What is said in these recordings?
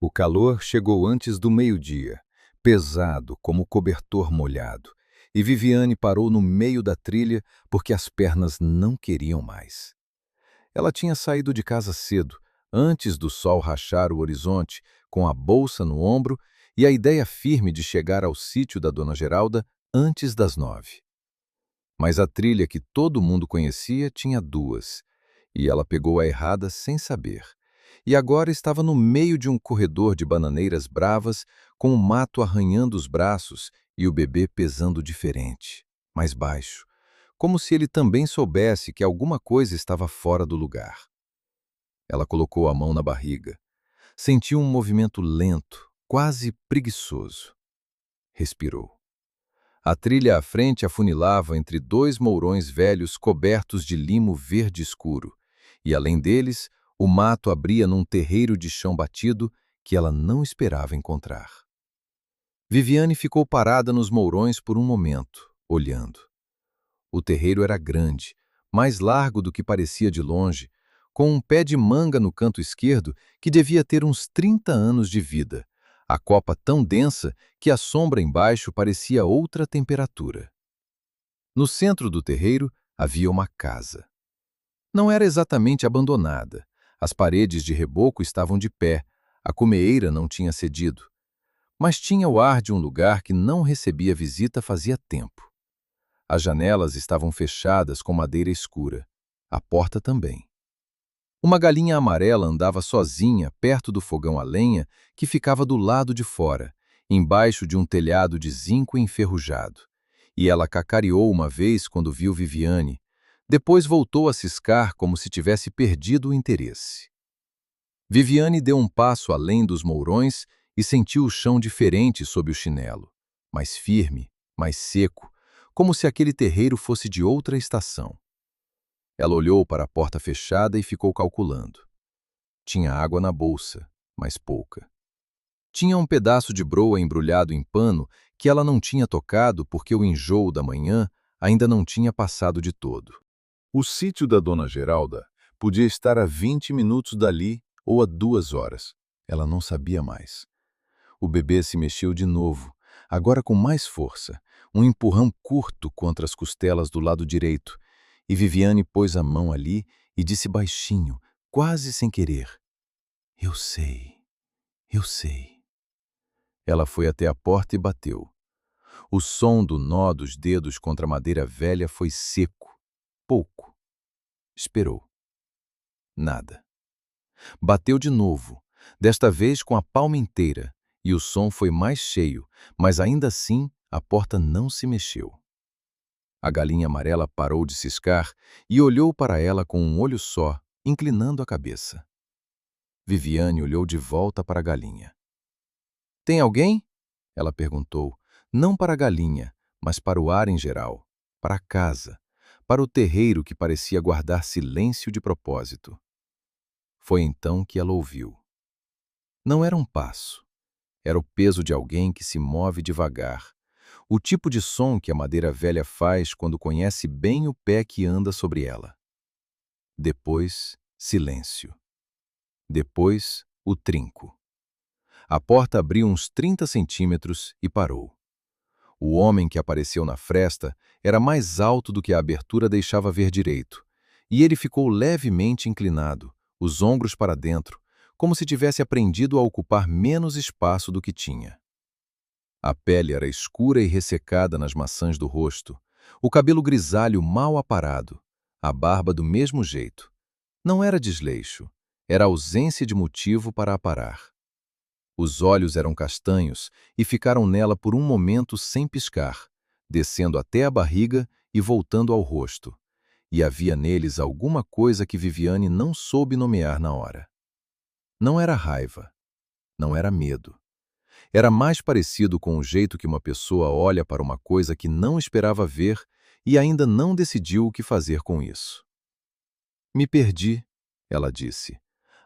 O calor chegou antes do meio-dia, pesado como cobertor molhado, e Viviane parou no meio da trilha porque as pernas não queriam mais. Ela tinha saído de casa cedo, antes do sol rachar o horizonte, com a bolsa no ombro e a ideia firme de chegar ao sítio da Dona Geralda antes das 9. Mas a trilha que todo mundo conhecia tinha duas, e ela pegou a errada sem saber. E agora estava no meio de um corredor de bananeiras bravas, com o mato arranhando os braços e o bebê pesando diferente, mais baixo, como se ele também soubesse que alguma coisa estava fora do lugar. Ela colocou a mão na barriga. Sentiu um movimento lento, quase preguiçoso. Respirou. A trilha à frente afunilava entre dois mourões velhos cobertos de limo verde escuro, e além deles, o mato abria num terreiro de chão batido que ela não esperava encontrar. Viviane ficou parada nos mourões por um momento, olhando. O terreiro era grande, mais largo do que parecia de longe, com um pé de manga no canto esquerdo que devia ter uns 30 anos de vida, a copa tão densa que a sombra embaixo parecia outra temperatura. No centro do terreiro havia uma casa. Não era exatamente abandonada. As paredes de reboco estavam de pé, a cumeeira não tinha cedido. Mas tinha o ar de um lugar que não recebia visita fazia tempo. As janelas estavam fechadas com madeira escura. A porta também. Uma galinha amarela andava sozinha perto do fogão a lenha que ficava do lado de fora, embaixo de um telhado de zinco enferrujado. E ela cacareou uma vez quando viu Viviane. Depois voltou a ciscar como se tivesse perdido o interesse. Viviane deu um passo além dos mourões e sentiu o chão diferente sob o chinelo, mais firme, mais seco, como se aquele terreiro fosse de outra estação. Ela olhou para a porta fechada e ficou calculando. Tinha água na bolsa, mas pouca. Tinha um pedaço de broa embrulhado em pano que ela não tinha tocado porque o enjoo da manhã ainda não tinha passado de todo. O sítio da Dona Geralda podia estar a 20 minutos dali ou a 2 horas. Ela não sabia mais. O bebê se mexeu de novo, agora com mais força, um empurrão curto contra as costelas do lado direito, e Viviane pôs a mão ali e disse baixinho, quase sem querer: "Eu sei, eu sei." Ela foi até a porta e bateu. O som do nó dos dedos contra a madeira velha foi seco, pouco. Esperou. Nada. Bateu de novo, desta vez com a palma inteira, e o som foi mais cheio, mas ainda assim a porta não se mexeu. A galinha amarela parou de ciscar e olhou para ela com um olho só, inclinando a cabeça. Viviane olhou de volta para a galinha. "Tem alguém?" ela perguntou, não para a galinha, mas para o ar em geral, para a casa, para o terreiro que parecia guardar silêncio de propósito. Foi então que ela ouviu. Não era um passo. Era o peso de alguém que se move devagar. O tipo de som que a madeira velha faz quando conhece bem o pé que anda sobre ela. Depois, silêncio. Depois, o trinco. A porta abriu uns 30 centímetros e parou. O homem que apareceu na fresta era mais alto do que a abertura deixava ver direito, e ele ficou levemente inclinado, os ombros para dentro, como se tivesse aprendido a ocupar menos espaço do que tinha. A pele era escura e ressecada nas maçãs do rosto, o cabelo grisalho mal aparado, a barba do mesmo jeito. Não era desleixo, era ausência de motivo para aparar. Os olhos eram castanhos e ficaram nela por um momento sem piscar, descendo até a barriga e voltando ao rosto. E havia neles alguma coisa que Viviane não soube nomear na hora. Não era raiva, não era medo. Era mais parecido com o jeito que uma pessoa olha para uma coisa que não esperava ver e ainda não decidiu o que fazer com isso. "Me perdi", ela disse.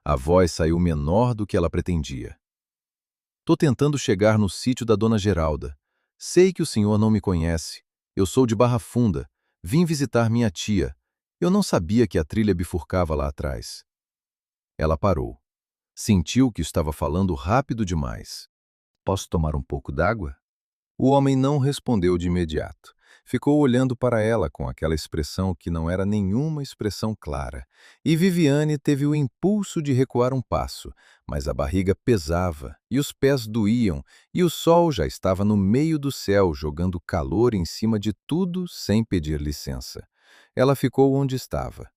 A voz saiu menor do que ela pretendia. "Tô tentando chegar no sítio da Dona Geralda. Sei que o senhor não me conhece. Eu sou de Barra Funda. Vim visitar minha tia. Eu não sabia que a trilha bifurcava lá atrás." Ela parou. Sentiu que estava falando rápido demais. Posso tomar um pouco d'água? O homem não respondeu de imediato. Ficou olhando para ela com aquela expressão que não era nenhuma expressão clara. E Viviane teve o impulso de recuar um passo, mas a barriga pesava e os pés doíam, e o sol já estava no meio do céu, jogando calor em cima de tudo sem pedir licença. Ela ficou onde estava.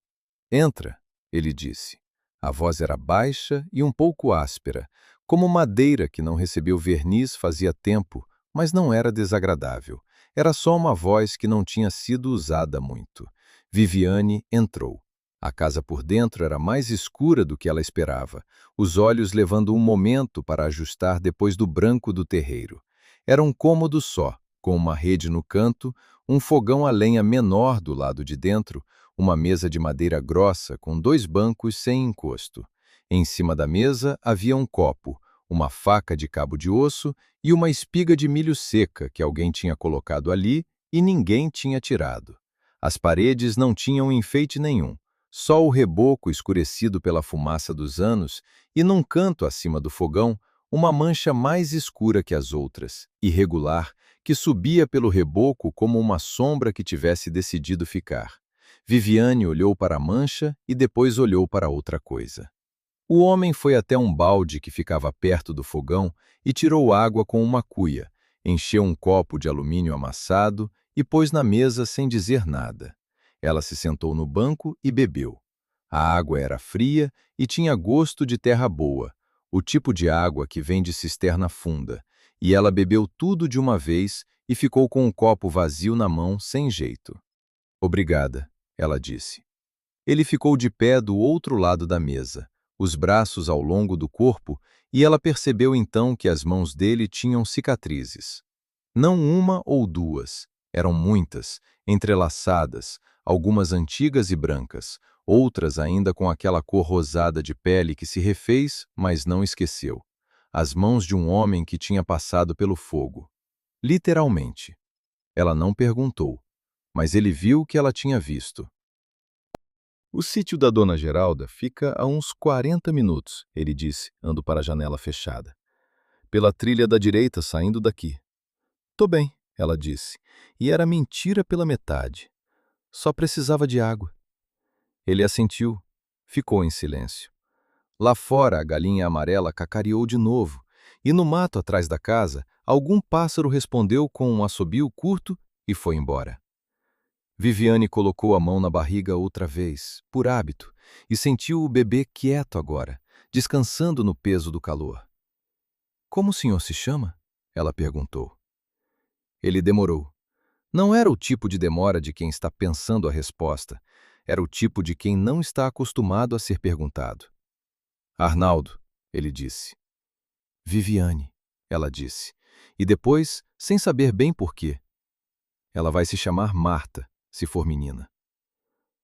Entra, ele disse. A voz era baixa e um pouco áspera, como madeira que não recebeu verniz fazia tempo, mas não era desagradável. Era só uma voz que não tinha sido usada muito. Viviane entrou. A casa por dentro era mais escura do que ela esperava, os olhos levando um momento para ajustar depois do branco do terreiro. Era um cômodo só, com uma rede no canto, um fogão a lenha menor do lado de dentro, uma mesa de madeira grossa com 2 bancos sem encosto. Em cima da mesa havia um copo, uma faca de cabo de osso e uma espiga de milho seca que alguém tinha colocado ali e ninguém tinha tirado. As paredes não tinham enfeite nenhum, só o reboco escurecido pela fumaça dos anos e, num canto acima do fogão, uma mancha mais escura que as outras, irregular, que subia pelo reboco como uma sombra que tivesse decidido ficar. Viviane olhou para a mancha e depois olhou para outra coisa. O homem foi até um balde que ficava perto do fogão e tirou água com uma cuia, encheu um copo de alumínio amassado e pôs na mesa sem dizer nada. Ela se sentou no banco e bebeu. A água era fria e tinha gosto de terra boa, o tipo de água que vem de cisterna funda, e ela bebeu tudo de uma vez e ficou com o copo vazio na mão sem jeito. Obrigada, ela disse. Ele ficou de pé do outro lado da mesa, os braços ao longo do corpo, e ela percebeu então que as mãos dele tinham cicatrizes. Não uma ou duas, eram muitas, entrelaçadas, algumas antigas e brancas, outras ainda com aquela cor rosada de pele que se refez, mas não esqueceu. As mãos de um homem que tinha passado pelo fogo. Literalmente. Ela não perguntou, mas ele viu que ela tinha visto. O sítio da Dona Geralda fica a uns 40 minutos, ele disse, ando para a janela fechada. Pela trilha da direita, saindo daqui. Tô bem, ela disse, e era mentira pela metade. Só precisava de água. Ele assentiu. Ficou em silêncio. Lá fora, a galinha amarela cacareou de novo, e no mato atrás da casa, algum pássaro respondeu com um assobio curto e foi embora. Viviane colocou a mão na barriga outra vez, por hábito, e sentiu o bebê quieto agora, descansando no peso do calor. Como o senhor se chama? Ela perguntou. Ele demorou. Não era o tipo de demora de quem está pensando a resposta, era o tipo de quem não está acostumado a ser perguntado. Arnaldo, ele disse. Viviane, ela disse, e depois, sem saber bem por quê. Ela vai se chamar Marta, se for menina.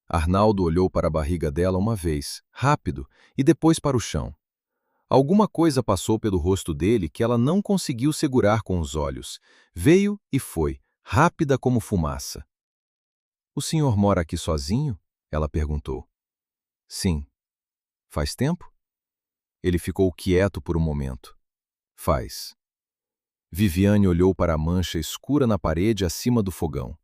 Arnaldo olhou para a barriga dela uma vez, rápido, e depois para o chão. Alguma coisa passou pelo rosto dele que ela não conseguiu segurar com os olhos. Veio e foi, rápida como fumaça. O senhor mora aqui sozinho? Ela perguntou. Sim. Faz tempo? Ele ficou quieto por um momento. Faz. Viviane olhou para a mancha escura na parede acima do fogão.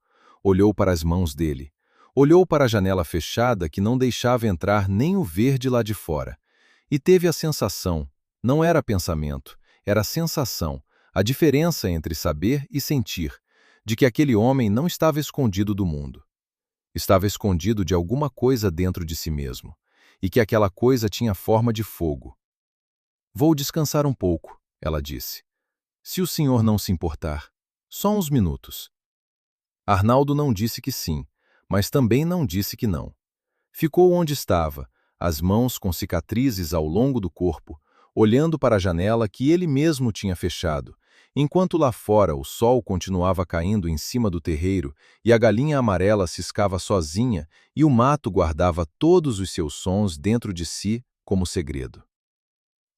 Olhou para as mãos dele. Olhou para a janela fechada que não deixava entrar nem o verde lá de fora. E teve a sensação, não era pensamento, era sensação, a diferença entre saber e sentir, de que aquele homem não estava escondido do mundo. Estava escondido de alguma coisa dentro de si mesmo, e que aquela coisa tinha forma de fogo. Vou descansar um pouco, ela disse. Se o senhor não se importar, só uns minutos. Arnaldo não disse que sim, mas também não disse que não. Ficou onde estava, as mãos com cicatrizes ao longo do corpo, olhando para a janela que ele mesmo tinha fechado, enquanto lá fora o sol continuava caindo em cima do terreiro e a galinha amarela ciscava sozinha e o mato guardava todos os seus sons dentro de si como segredo.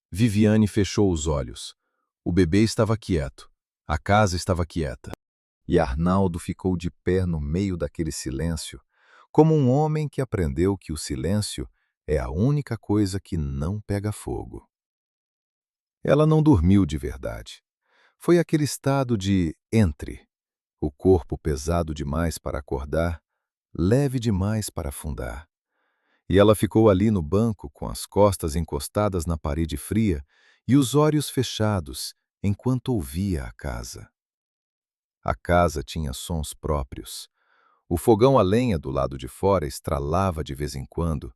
Viviane fechou os olhos. O bebê estava quieto, a casa estava quieta. E Arnaldo ficou de pé no meio daquele silêncio, como um homem que aprendeu que o silêncio é a única coisa que não pega fogo. Ela não dormiu de verdade. Foi aquele estado de entre, o corpo pesado demais para acordar, leve demais para afundar. E ela ficou ali no banco, com as costas encostadas na parede fria e os olhos fechados, enquanto ouvia a casa. A casa tinha sons próprios. O fogão a lenha do lado de fora estralava de vez em quando.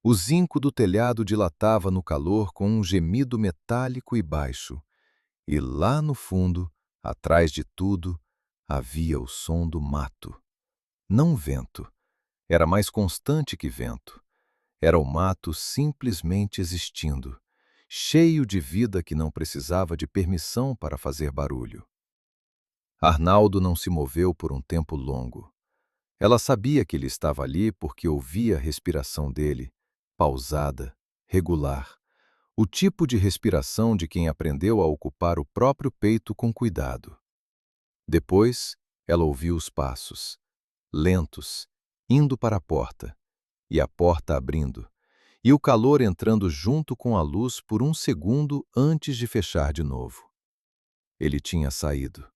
O zinco do telhado dilatava no calor com um gemido metálico e baixo. E lá no fundo, atrás de tudo, havia o som do mato. Não vento. Era mais constante que vento. Era o mato simplesmente existindo, cheio de vida que não precisava de permissão para fazer barulho. Arnaldo não se moveu por um tempo longo. Ela sabia que ele estava ali porque ouvia a respiração dele, pausada, regular, o tipo de respiração de quem aprendeu a ocupar o próprio peito com cuidado. Depois, ela ouviu os passos, lentos, indo para a porta, e a porta abrindo, e o calor entrando junto com a luz por um segundo antes de fechar de novo. Ele tinha saído.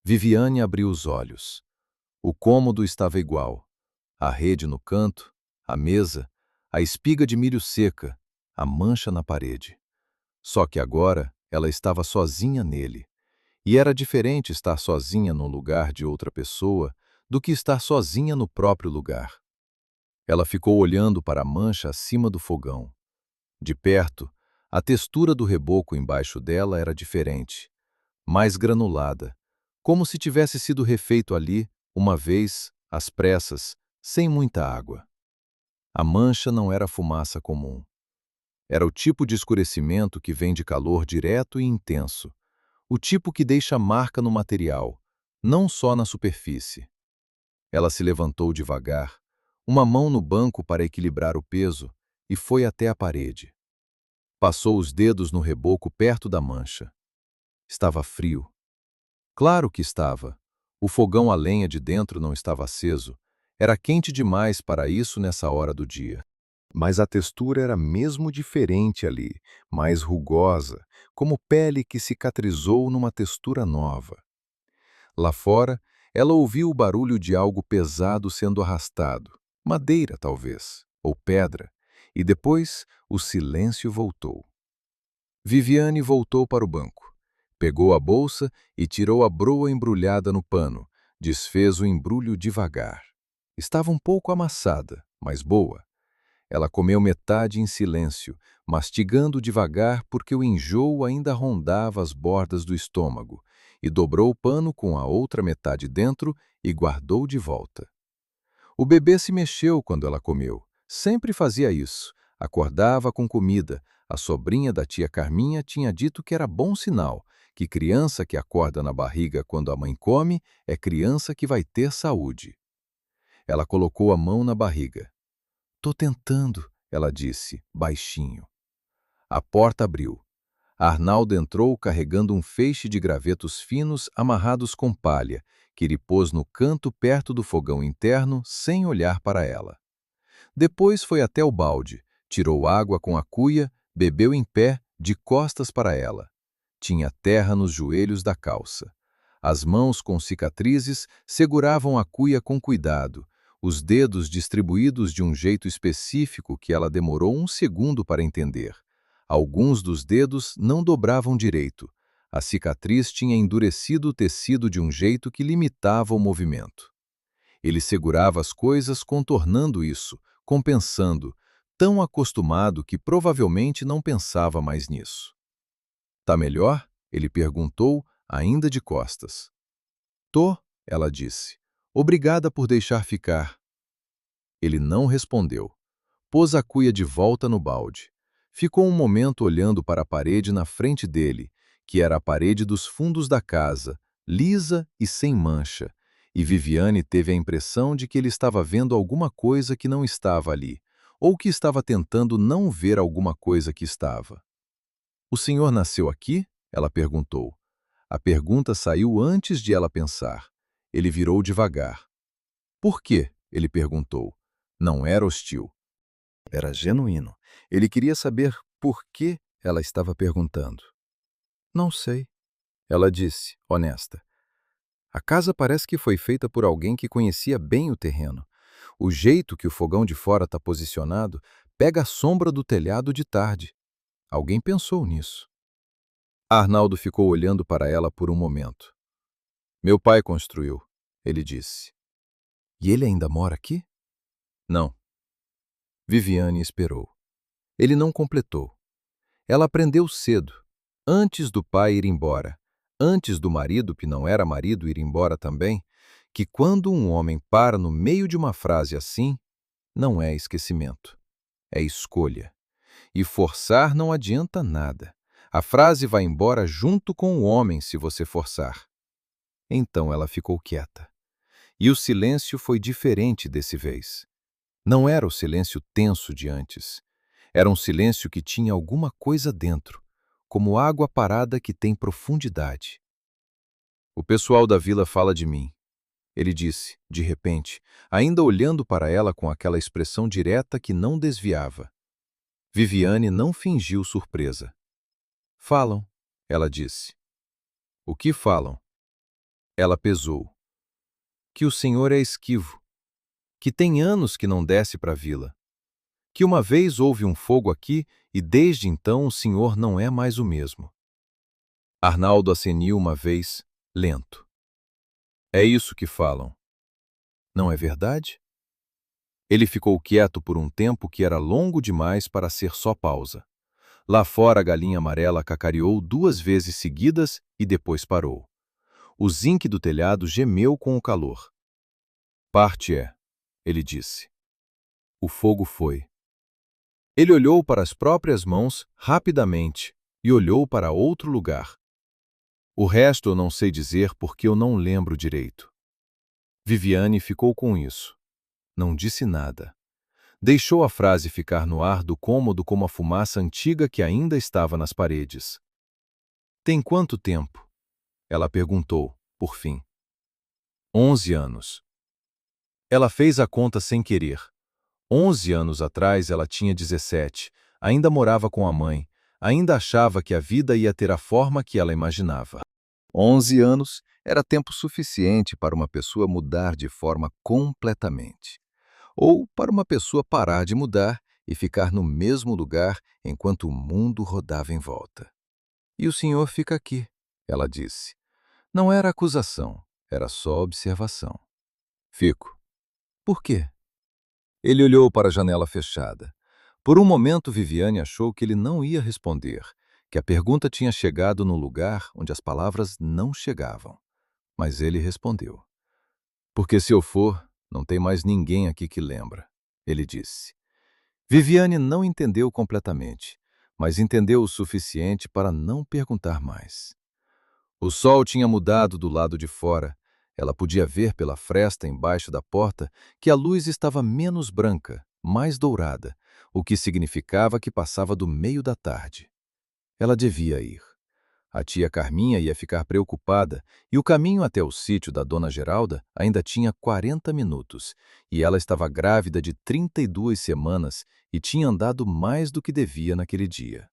Viviane abriu os olhos. O cômodo estava igual. A rede no canto, a mesa, a espiga de milho seca, a mancha na parede. Só que agora ela estava sozinha nele. E era diferente estar sozinha no lugar de outra pessoa do que estar sozinha no próprio lugar. Ela ficou olhando para a mancha acima do fogão. De perto, a textura do reboco embaixo dela era diferente, mais granulada, como se tivesse sido refeito ali, uma vez, às pressas, sem muita água. A mancha não era fumaça comum. Era o tipo de escurecimento que vem de calor direto e intenso, o tipo que deixa marca no material, não só na superfície. Ela se levantou devagar, uma mão no banco para equilibrar o peso, e foi até a parede. Passou os dedos no reboco perto da mancha. Estava frio. Claro que estava. O fogão a lenha de dentro não estava aceso. Era quente demais para isso nessa hora do dia. Mas a textura era mesmo diferente ali, mais rugosa, como pele que cicatrizou numa textura nova. Lá fora, ela ouviu o barulho de algo pesado sendo arrastado, madeira talvez, ou pedra, e depois o silêncio voltou. Viviane voltou para o banco. Pegou a bolsa e tirou a broa embrulhada no pano. Desfez o embrulho devagar. Estava um pouco amassada, mas boa. Ela comeu metade em silêncio, mastigando devagar porque o enjoo ainda rondava as bordas do estômago, e dobrou o pano com a outra metade dentro e guardou de volta. O bebê se mexeu quando ela comeu. Sempre fazia isso. Acordava com comida. A sobrinha da tia Carminha tinha dito que era bom sinal, que criança que acorda na barriga quando a mãe come é criança que vai ter saúde. Ela colocou a mão na barriga. "Tô tentando", ela disse, baixinho. A porta abriu. Arnaldo entrou carregando um feixe de gravetos finos amarrados com palha, que ele pôs no canto perto do fogão interno sem olhar para ela. Depois foi até o balde, tirou água com a cuia, bebeu em pé, de costas para ela. Tinha terra nos joelhos da calça. As mãos com cicatrizes seguravam a cuia com cuidado, os dedos distribuídos de um jeito específico que ela demorou um segundo para entender. Alguns dos dedos não dobravam direito. A cicatriz tinha endurecido o tecido de um jeito que limitava o movimento. Ele segurava as coisas contornando isso, compensando, tão acostumado que provavelmente não pensava mais nisso. "Tá melhor?" ele perguntou, ainda de costas. "Tô", ela disse. "Obrigada por deixar ficar." Ele não respondeu. Pôs a cuia de volta no balde. Ficou um momento olhando para a parede na frente dele, que era a parede dos fundos da casa, lisa e sem mancha, e Viviane teve a impressão de que ele estava vendo alguma coisa que não estava ali, ou que estava tentando não ver alguma coisa que estava. "O senhor nasceu aqui?" ela perguntou. A pergunta saiu antes de ela pensar. Ele virou devagar. "Por quê?" ele perguntou. Não era hostil. Era genuíno. Ele queria saber por que ela estava perguntando. Não sei, ela disse, honesta. A casa parece que foi feita por alguém que conhecia bem o terreno. O jeito que o fogão de fora está posicionado pega a sombra do telhado de tarde. Alguém pensou nisso. Arnaldo ficou olhando para ela por um momento. Meu pai construiu, ele disse. E ele ainda mora aqui? Não. Viviane esperou. Ele não completou. Ela aprendeu cedo, antes do pai ir embora, antes do marido, que não era marido, ir embora também, que quando um homem para no meio de uma frase assim, não é esquecimento, é escolha. E forçar não adianta nada. A frase vai embora junto com o homem se você forçar. Então ela ficou quieta. E o silêncio foi diferente desse vez. Não era o silêncio tenso de antes. Era um silêncio que tinha alguma coisa dentro, como água parada que tem profundidade. O pessoal da vila fala de mim, ele disse, de repente, ainda olhando para ela com aquela expressão direta que não desviava. Viviane não fingiu surpresa. Falam, ela disse. O que falam? Ela pesou. Que o senhor é esquivo, que tem anos que não desce para a vila, que uma vez houve um fogo aqui e desde então o senhor não é mais o mesmo. Arnaldo aceniu uma vez, lento. É isso que falam. Não é verdade? Ele ficou quieto por um tempo que era longo demais para ser só pausa. Lá fora a galinha amarela cacareou 2 vezes seguidas e depois parou. O zinque do telhado gemeu com o calor. Parte é, ele disse. O fogo foi. Ele olhou para as próprias mãos rapidamente e olhou para outro lugar. O resto eu não sei dizer porque eu não lembro direito. Viviane ficou com isso. Não disse nada. Deixou a frase ficar no ar do cômodo como a fumaça antiga que ainda estava nas paredes. Tem quanto tempo? Ela perguntou, por fim. 11 anos. Ela fez a conta sem querer. 11 anos atrás ela tinha 17, ainda morava com a mãe, ainda achava que a vida ia ter a forma que ela imaginava. 11 anos era tempo suficiente para uma pessoa mudar de forma completamente. Ou para uma pessoa parar de mudar e ficar no mesmo lugar enquanto o mundo rodava em volta. E o senhor fica aqui, ela disse. Não era acusação, era só observação. Fico. Por quê? Ele olhou para a janela fechada. Por um momento, Viviane achou que ele não ia responder, que a pergunta tinha chegado no lugar onde as palavras não chegavam. Mas ele respondeu. Porque se eu for, não tem mais ninguém aqui que lembra, ele disse. Viviane não entendeu completamente, mas entendeu o suficiente para não perguntar mais. O sol tinha mudado do lado de fora. Ela podia ver pela fresta embaixo da porta que a luz estava menos branca, mais dourada, o que significava que passava do meio da tarde. Ela devia ir. A tia Carminha ia ficar preocupada e o caminho até o sítio da dona Geralda ainda tinha 40 minutos, e ela estava grávida de 32 semanas e tinha andado mais do que devia naquele dia.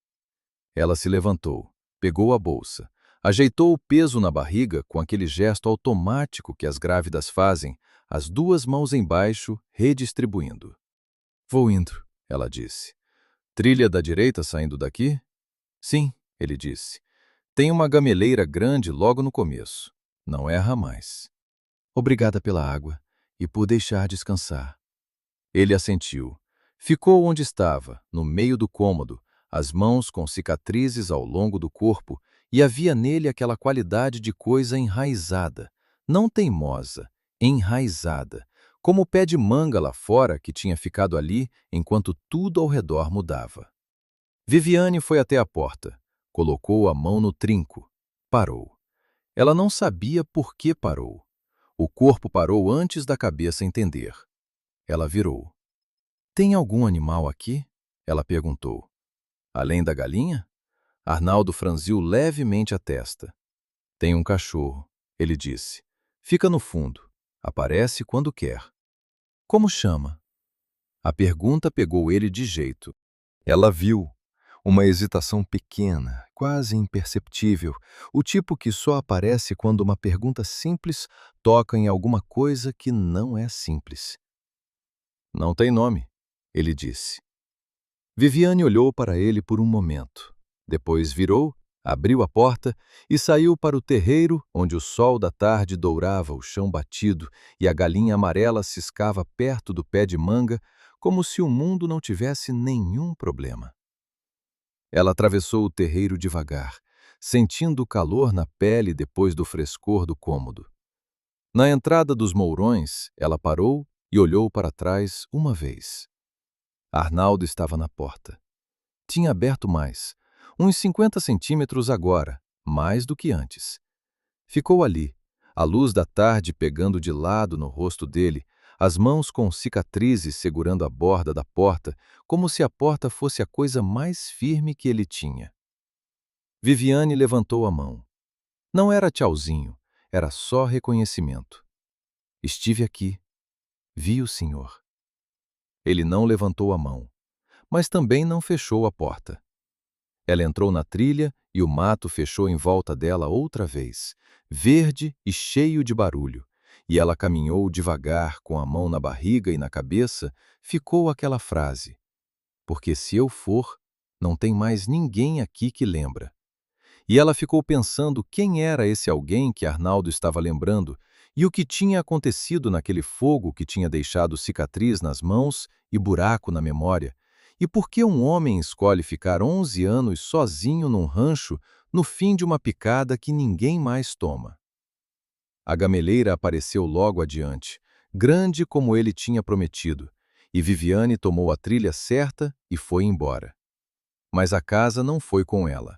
Ela se levantou, pegou a bolsa, ajeitou o peso na barriga com aquele gesto automático que as grávidas fazem, as 2 mãos embaixo, redistribuindo. Vou indo, ela disse. Trilha da direita saindo daqui? Sim, ele disse. Tem uma gameleira grande logo no começo. Não erra mais. Obrigada pela água e por deixar descansar. Ele assentiu. Ficou onde estava, no meio do cômodo, as mãos com cicatrizes ao longo do corpo, e havia nele aquela qualidade de coisa enraizada, não teimosa, enraizada, como o pé de manga lá fora que tinha ficado ali enquanto tudo ao redor mudava. Viviane foi até a porta, colocou a mão no trinco, parou. Ela não sabia por que parou. O corpo parou antes da cabeça entender. Ela virou. Tem algum animal aqui? Ela perguntou. Além da galinha? Arnaldo franziu levemente a testa. Tem um cachorro, ele disse. Fica no fundo. Aparece quando quer. Como chama? A pergunta pegou ele de jeito. Ela viu. Uma hesitação pequena, quase imperceptível, o tipo que só aparece quando uma pergunta simples toca em alguma coisa que não é simples. Não tem nome, ele disse. Viviane olhou para ele por um momento. Depois virou, abriu a porta e saiu para o terreiro, onde o sol da tarde dourava o chão batido e a galinha amarela ciscava perto do pé de manga, como se o mundo não tivesse nenhum problema. Ela atravessou o terreiro devagar, sentindo o calor na pele depois do frescor do cômodo. Na entrada dos mourões, ela parou e olhou para trás uma vez. Arnaldo estava na porta. Tinha aberto mais, uns 50 centímetros agora, mais do que antes. Ficou ali, a luz da tarde pegando de lado no rosto dele, as mãos com cicatrizes segurando a borda da porta, como se a porta fosse a coisa mais firme que ele tinha. Viviane levantou a mão. Não era tchauzinho, era só reconhecimento. Estive aqui. Vi o senhor. Ele não levantou a mão, mas também não fechou a porta. Ela entrou na trilha e o mato fechou em volta dela outra vez, verde e cheio de barulho, e ela caminhou devagar, com a mão na barriga e na cabeça, ficou aquela frase: porque se eu for, não tem mais ninguém aqui que lembra. E ela ficou pensando quem era esse alguém que Arnaldo estava lembrando e o que tinha acontecido naquele fogo que tinha deixado cicatriz nas mãos e buraco na memória, e por que um homem escolhe ficar 11 anos sozinho num rancho no fim de uma picada que ninguém mais toma. A gameleira apareceu logo adiante, grande como ele tinha prometido, e Viviane tomou a trilha certa e foi embora. Mas a casa não foi com ela.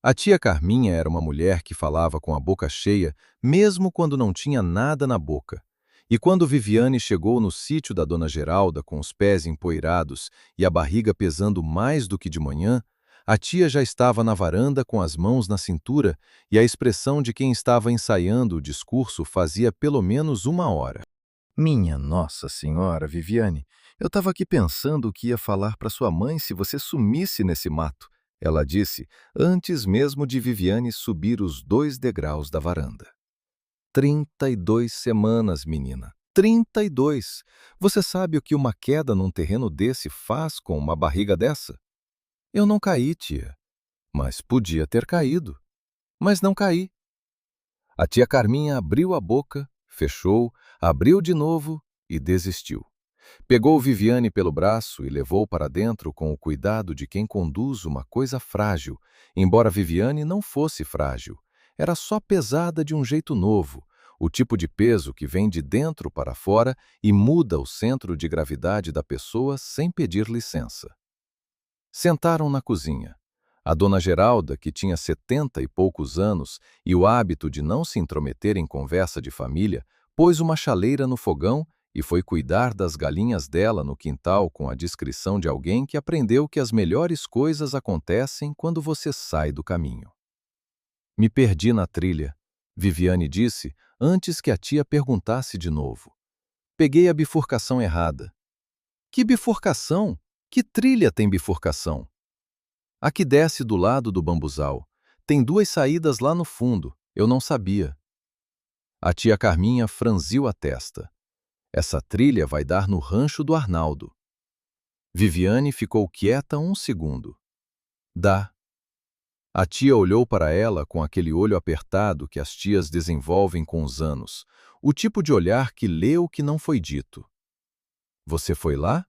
A tia Carminha era uma mulher que falava com a boca cheia, mesmo quando não tinha nada na boca. E quando Viviane chegou no sítio da dona Geralda com os pés empoeirados e a barriga pesando mais do que de manhã, a tia já estava na varanda com as mãos na cintura e a expressão de quem estava ensaiando o discurso fazia pelo menos uma hora. Minha Nossa Senhora, Viviane, eu estava aqui pensando o que ia falar para sua mãe se você sumisse nesse mato, ela disse, antes mesmo de Viviane subir os 2 degraus da varanda. 32 semanas, menina. 32! Você sabe o que uma queda num terreno desse faz com uma barriga dessa? Eu não caí, tia. Mas podia ter caído. Mas não caí. A tia Carminha abriu a boca, fechou, abriu de novo e desistiu. Pegou Viviane pelo braço e levou para dentro com o cuidado de quem conduz uma coisa frágil, embora Viviane não fosse frágil. Era só pesada de um jeito novo, o tipo de peso que vem de dentro para fora e muda o centro de gravidade da pessoa sem pedir licença. Sentaram na cozinha. A dona Geralda, que tinha 70 e poucos anos e o hábito de não se intrometer em conversa de família, pôs uma chaleira no fogão e foi cuidar das galinhas dela no quintal com a discrição de alguém que aprendeu que as melhores coisas acontecem quando você sai do caminho. Me perdi na trilha, Viviane disse antes que a tia perguntasse de novo. Peguei a bifurcação errada. Que bifurcação? Que trilha tem bifurcação? A que desce do lado do bambuzal. Tem 2 saídas lá no fundo, eu não sabia. A tia Carminha franziu a testa. Essa trilha vai dar no rancho do Arnaldo. Viviane ficou quieta um segundo. Dá. A tia olhou para ela com aquele olho apertado que as tias desenvolvem com os anos, o tipo de olhar que lê o que não foi dito. Você foi lá?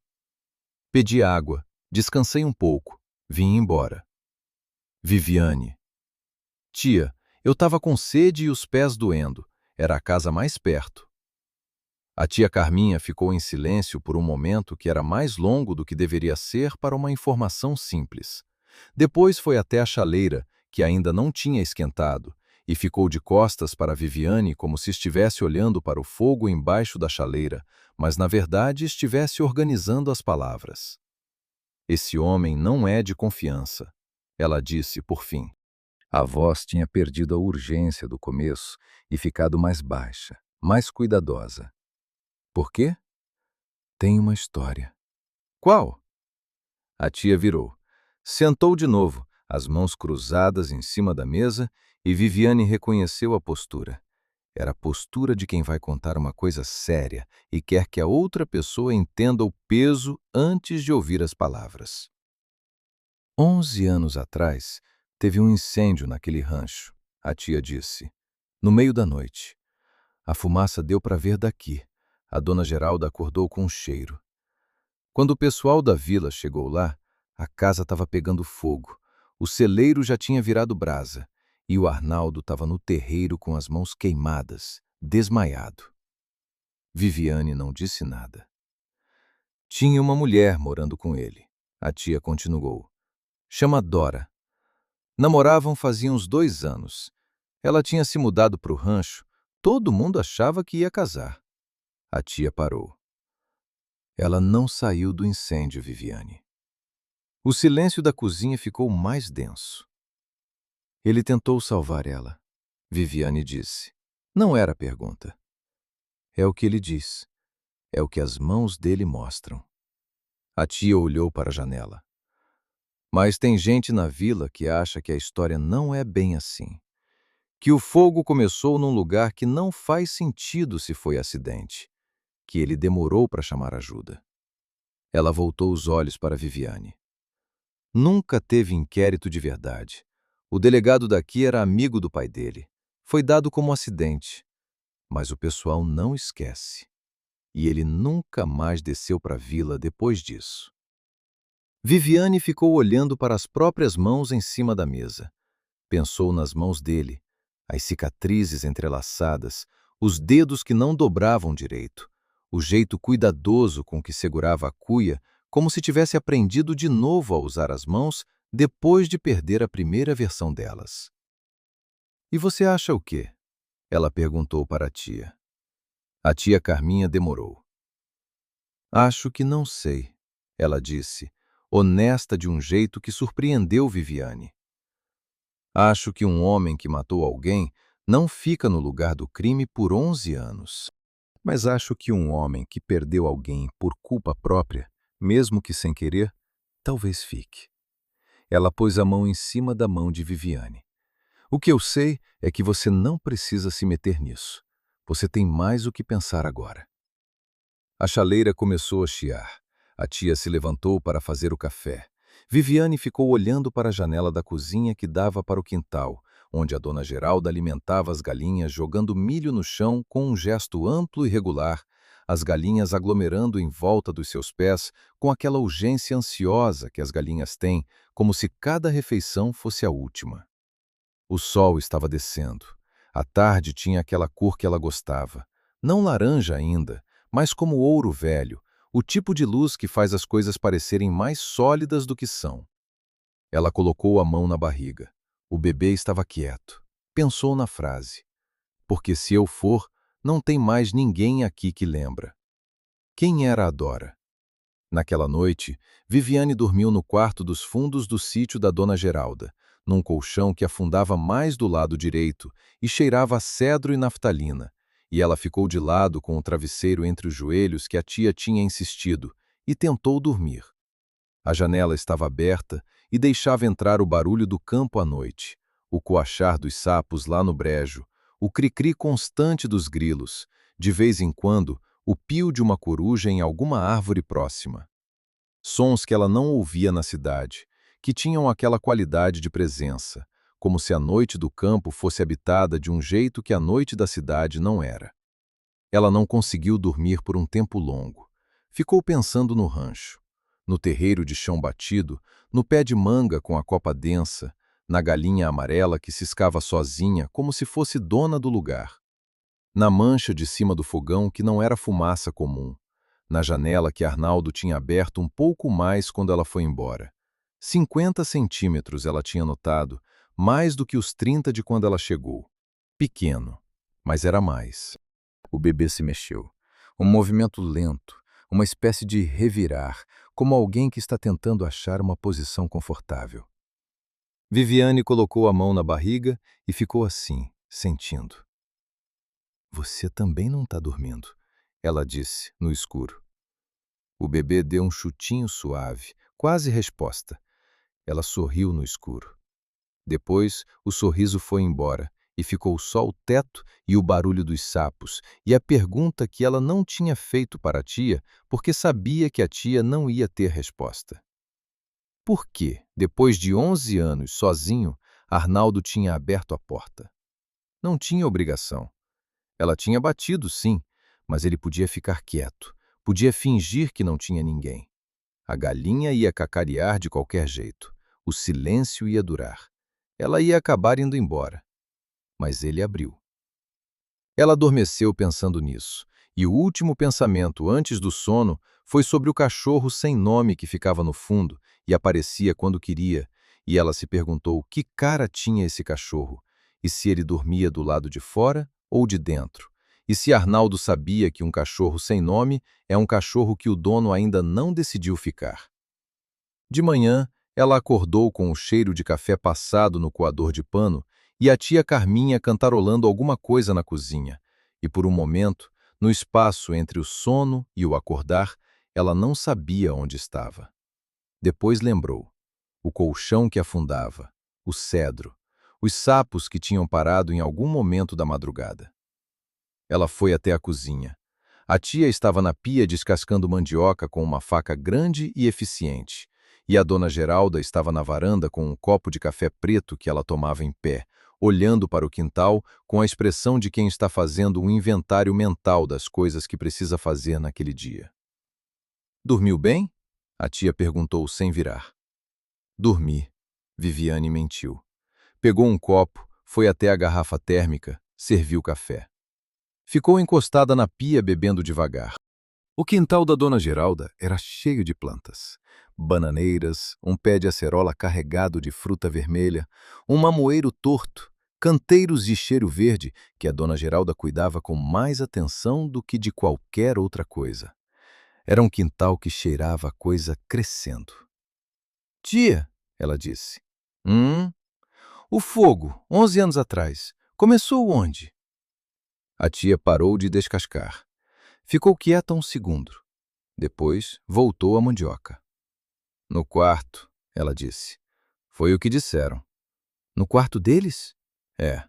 Pedi água, descansei um pouco, vim embora. Viviane. Tia, eu estava com sede e os pés doendo. Era a casa mais perto. A tia Carminha ficou em silêncio por um momento que era mais longo do que deveria ser para uma informação simples. Depois foi até a chaleira, que ainda não tinha esquentado, e ficou de costas para Viviane como se estivesse olhando para o fogo embaixo da chaleira, mas na verdade estivesse organizando as palavras. Esse homem não é de confiança, ela disse por fim. A voz tinha perdido a urgência do começo e ficado mais baixa, mais cuidadosa. Por quê? Tem uma história. Qual? A tia virou. Sentou de novo, as mãos cruzadas em cima da mesa, e Viviane reconheceu a postura. Era a postura de quem vai contar uma coisa séria e quer que a outra pessoa entenda o peso antes de ouvir as palavras. 11 anos atrás, teve um incêndio naquele rancho, a tia disse. No meio da noite. A fumaça deu para ver daqui. A dona Geralda acordou com um cheiro. Quando o pessoal da vila chegou lá, a casa estava pegando fogo. O celeiro já tinha virado brasa e o Arnaldo estava no terreiro com as mãos queimadas, desmaiado. Viviane não disse nada. Tinha uma mulher morando com ele. A tia continuou. Chama Dora. Namoravam fazia uns 2 anos. Ela tinha se mudado para o rancho. Todo mundo achava que ia casar. A tia parou. Ela não saiu do incêndio, Viviane. O silêncio da cozinha ficou mais denso. Ele tentou salvar ela. Viviane disse. Não era pergunta. É o que ele diz. É o que as mãos dele mostram. A tia olhou para a janela. Mas tem gente na vila que acha que a história não é bem assim. Que o fogo começou num lugar que não faz sentido se foi acidente. Que ele demorou para chamar ajuda. Ela voltou os olhos para Viviane. Nunca teve inquérito de verdade. O delegado daqui era amigo do pai dele. Foi dado como acidente. Mas o pessoal não esquece. E ele nunca mais desceu para a vila depois disso. Viviane ficou olhando para as próprias mãos em cima da mesa. Pensou nas mãos dele, as cicatrizes entrelaçadas, os dedos que não dobravam direito, o jeito cuidadoso com que segurava a cuia, como se tivesse aprendido de novo a usar as mãos depois de perder a primeira versão delas. E você acha o quê? Ela perguntou para a tia. A tia Carminha demorou. Acho que não sei, ela disse, honesta de um jeito que surpreendeu Viviane. Acho que um homem que matou alguém não fica no lugar do crime por 11 anos. Mas acho que um homem que perdeu alguém por culpa própria, mesmo que sem querer, talvez fique. Ela pôs a mão em cima da mão de Viviane. O que eu sei é que você não precisa se meter nisso. Você tem mais o que pensar agora. A chaleira começou a chiar. A tia se levantou para fazer o café. Viviane ficou olhando para a janela da cozinha que dava para o quintal, onde a dona Geralda alimentava as galinhas jogando milho no chão com um gesto amplo e regular, as galinhas aglomerando em volta dos seus pés com aquela urgência ansiosa que as galinhas têm, como se cada refeição fosse a última. O sol estava descendo. A tarde tinha aquela cor que ela gostava. Não laranja ainda, mas como ouro velho, o tipo de luz que faz as coisas parecerem mais sólidas do que são. Ela colocou a mão na barriga. O bebê estava quieto. Pensou na frase. Porque se eu for, não tem mais ninguém aqui que lembra. Quem era a Dora? Naquela noite, Viviane dormiu no quarto dos fundos do sítio da dona Geralda, num colchão que afundava mais do lado direito e cheirava a cedro e naftalina, e ela ficou de lado com o travesseiro entre os joelhos que a tia tinha insistido, e tentou dormir. A janela estava aberta e deixava entrar o barulho do campo à noite, o coachar dos sapos lá no brejo, o cri-cri constante dos grilos, de vez em quando, o pio de uma coruja em alguma árvore próxima. Sons que ela não ouvia na cidade, que tinham aquela qualidade de presença, como se a noite do campo fosse habitada de um jeito que a noite da cidade não era. Ela não conseguiu dormir por um tempo longo. Ficou pensando no rancho, no terreiro de chão batido, no pé de manga com a copa densa, na galinha amarela que ciscava sozinha como se fosse dona do lugar, na mancha de cima do fogão que não era fumaça comum, na janela que Arnaldo tinha aberto um pouco mais quando ela foi embora. 50 centímetros ela tinha notado, mais do que os 30 de quando ela chegou. Pequeno, mas era mais. O bebê se mexeu. Um movimento lento, uma espécie de revirar, como alguém que está tentando achar uma posição confortável. Viviane colocou a mão na barriga e ficou assim, sentindo. Você também não está dormindo, ela disse, no escuro. O bebê deu um chutinho suave, quase resposta. Ela sorriu no escuro. Depois, o sorriso foi embora e ficou só o teto e o barulho dos sapos e a pergunta que ela não tinha feito para a tia porque sabia que a tia não ia ter resposta. Por que, depois de 11 anos sozinho, Arnaldo tinha aberto a porta? Não tinha obrigação. Ela tinha batido, sim, mas ele podia ficar quieto, podia fingir que não tinha ninguém. A galinha ia cacarear de qualquer jeito. O silêncio ia durar. Ela ia acabar indo embora. Mas ele abriu. Ela adormeceu pensando nisso, e o último pensamento antes do sono foi sobre o cachorro sem nome que ficava no fundo e aparecia quando queria, e ela se perguntou que cara tinha esse cachorro, e se ele dormia do lado de fora ou de dentro, e se Arnaldo sabia que um cachorro sem nome é um cachorro que o dono ainda não decidiu ficar. De manhã, ela acordou com o cheiro de café passado no coador de pano e a tia Carminha cantarolando alguma coisa na cozinha. E por um momento, no espaço entre o sono e o acordar, ela não sabia onde estava. Depois lembrou. O colchão que afundava, o cedro, os sapos que tinham parado em algum momento da madrugada. Ela foi até a cozinha. A tia estava na pia descascando mandioca com uma faca grande e eficiente, e a dona Geralda estava na varanda com um copo de café preto que ela tomava em pé, olhando para o quintal com a expressão de quem está fazendo um inventário mental das coisas que precisa fazer naquele dia. "Dormiu bem?" a tia perguntou sem virar. "Dormi." Viviane mentiu. Pegou um copo, foi até a garrafa térmica, serviu café. Ficou encostada na pia bebendo devagar. O quintal da dona Geralda era cheio de plantas. Bananeiras, um pé de acerola carregado de fruta vermelha, um mamoeiro torto, canteiros de cheiro verde que a dona Geralda cuidava com mais atenção do que de qualquer outra coisa. Era um quintal que cheirava a coisa crescendo. "Tia", ela disse. O fogo, 11 anos atrás, começou onde?" A tia parou de descascar. Ficou quieta um segundo. Depois, voltou à mandioca. "No quarto", ela disse. "Foi o que disseram." "No quarto deles?" "É."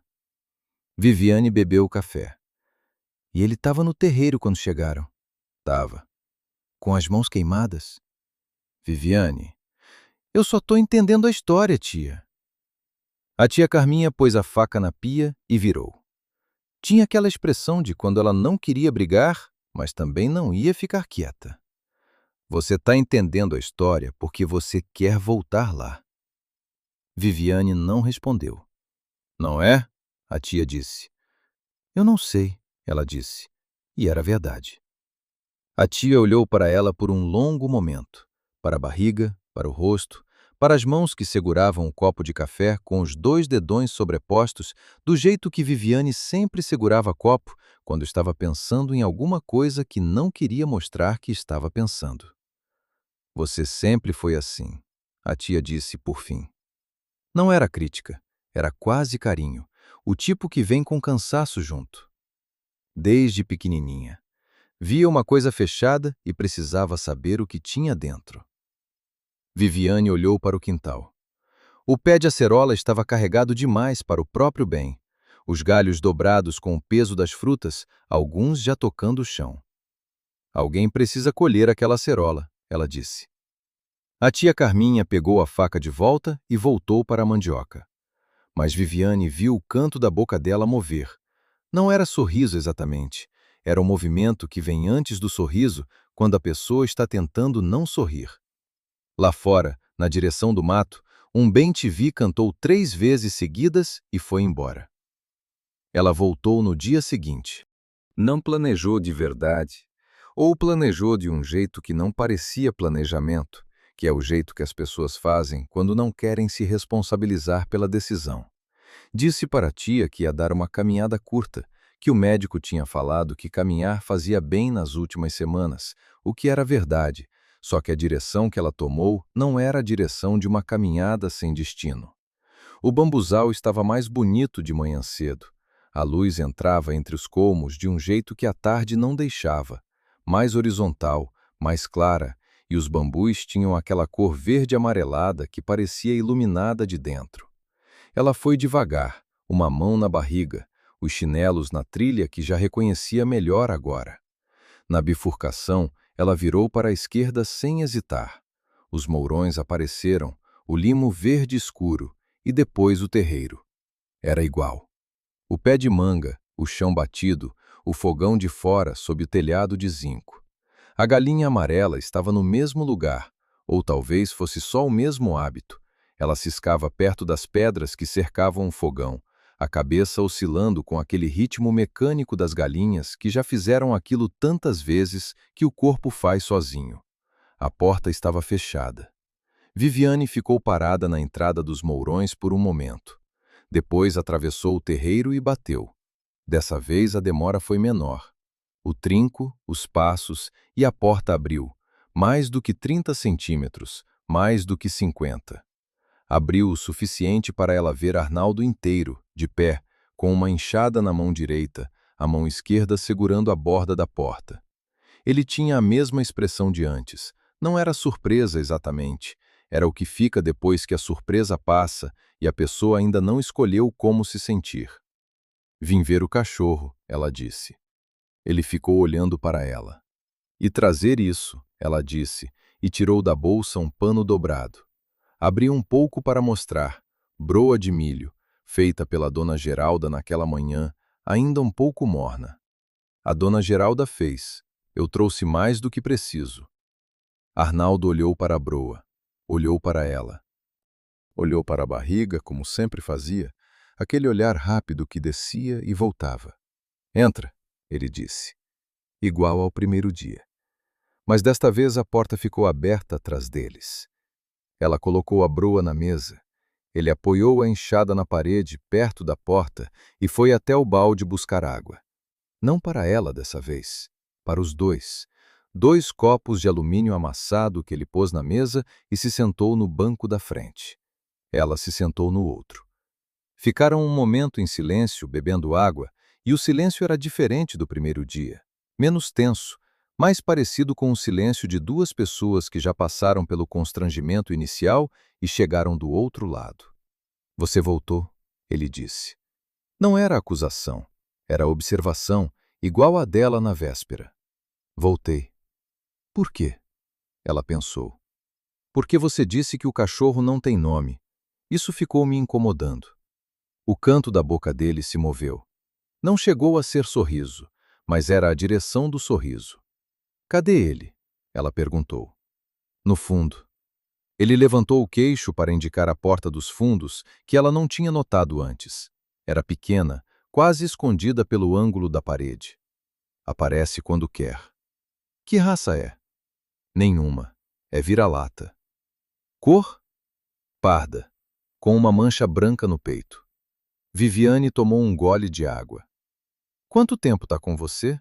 Viviane bebeu o café. "E ele estava no terreiro quando chegaram?" "Tava." "Com as mãos queimadas?" "Viviane, eu só estou entendendo a história, tia." A tia Carminha pôs a faca na pia e virou. Tinha aquela expressão de quando ela não queria brigar, mas também não ia ficar quieta. "Você está entendendo a história porque você quer voltar lá." Viviane não respondeu. "Não é?" a tia disse. "Eu não sei", ela disse. E era verdade. A tia olhou para ela por um longo momento, para a barriga, para o rosto, para as mãos que seguravam o copo de café com os 2 dedões sobrepostos, do jeito que Viviane sempre segurava copo quando estava pensando em alguma coisa que não queria mostrar que estava pensando. "Você sempre foi assim", a tia disse por fim. Não era crítica, era quase carinho, o tipo que vem com cansaço junto. Desde pequenininha. Via uma coisa fechada e precisava saber o que tinha dentro. Viviane olhou para o quintal. O pé de acerola estava carregado demais para o próprio bem. Os galhos dobrados com o peso das frutas, alguns já tocando o chão. "Alguém precisa colher aquela acerola", ela disse. A tia Carminha pegou a faca de volta e voltou para a mandioca. Mas Viviane viu o canto da boca dela mover. Não era sorriso exatamente. Era o movimento que vem antes do sorriso quando a pessoa está tentando não sorrir. Lá fora, na direção do mato, um bem-te-vi cantou 3 vezes seguidas e foi embora. Ela voltou no dia seguinte. Não planejou de verdade, ou planejou de um jeito que não parecia planejamento, que é o jeito que as pessoas fazem quando não querem se responsabilizar pela decisão. Disse para a tia que ia dar uma caminhada curta, que o médico tinha falado que caminhar fazia bem nas últimas semanas, o que era verdade, só que a direção que ela tomou não era a direção de uma caminhada sem destino. O bambuzal estava mais bonito de manhã cedo. A luz entrava entre os colmos de um jeito que a tarde não deixava, mais horizontal, mais clara, e os bambus tinham aquela cor verde amarelada que parecia iluminada de dentro. Ela foi devagar, uma mão na barriga, os chinelos na trilha que já reconhecia melhor agora. Na bifurcação, ela virou para a esquerda sem hesitar. Os mourões apareceram, o limo verde escuro e depois o terreiro. Era igual. O pé de manga, o chão batido, o fogão de fora sob o telhado de zinco. A galinha amarela estava no mesmo lugar, ou talvez fosse só o mesmo hábito. Ela ciscava perto das pedras que cercavam o fogão, a cabeça oscilando com aquele ritmo mecânico das galinhas que já fizeram aquilo tantas vezes que o corpo faz sozinho. A porta estava fechada. Viviane ficou parada na entrada dos mourões por um momento. Depois atravessou o terreiro e bateu. Dessa vez a demora foi menor. O trinco, os passos e a porta abriu. Mais do que 30 centímetros, mais do que 50. Abriu o suficiente para ela ver Arnaldo inteiro, de pé, com uma enxada na mão direita, a mão esquerda segurando a borda da porta. Ele tinha a mesma expressão de antes. Não era surpresa exatamente. Era o que fica depois que a surpresa passa e a pessoa ainda não escolheu como se sentir. Vim ver o cachorro, ela disse. Ele ficou olhando para ela. E trazer isso, ela disse, e tirou da bolsa um pano dobrado. Abriu um pouco para mostrar, broa de milho, feita pela dona Geralda naquela manhã, ainda um pouco morna. A dona Geralda fez. Eu trouxe mais do que preciso. Arnaldo olhou para a broa, olhou para ela. Olhou para a barriga, como sempre fazia, aquele olhar rápido que descia e voltava. Entra, ele disse, igual ao primeiro dia. Mas desta vez a porta ficou aberta atrás deles. Ela colocou a broa na mesa. Ele apoiou a enxada na parede, perto da porta, e foi até o balde buscar água. Não para ela dessa vez, para os dois. 2 copos de alumínio amassado que ele pôs na mesa e se sentou no banco da frente. Ela se sentou no outro. Ficaram um momento em silêncio, bebendo água, e o silêncio era diferente do primeiro dia. Menos tenso, mais parecido com o silêncio de 2 pessoas que já passaram pelo constrangimento inicial e chegaram do outro lado. Você voltou, ele disse. Não era acusação, era observação, igual a dela na véspera. Voltei. Por quê? Ela pensou. Porque você disse que o cachorro não tem nome. Isso ficou me incomodando. O canto da boca dele se moveu. Não chegou a ser sorriso, mas era a direção do sorriso. Cadê ele? Ela perguntou. No fundo. Ele levantou o queixo para indicar a porta dos fundos, que ela não tinha notado antes. Era pequena, quase escondida pelo ângulo da parede. Aparece quando quer. Que raça é? Nenhuma. É vira-lata. Cor? Parda, com uma mancha branca no peito. Viviane tomou um gole de água. Quanto tempo tá com você?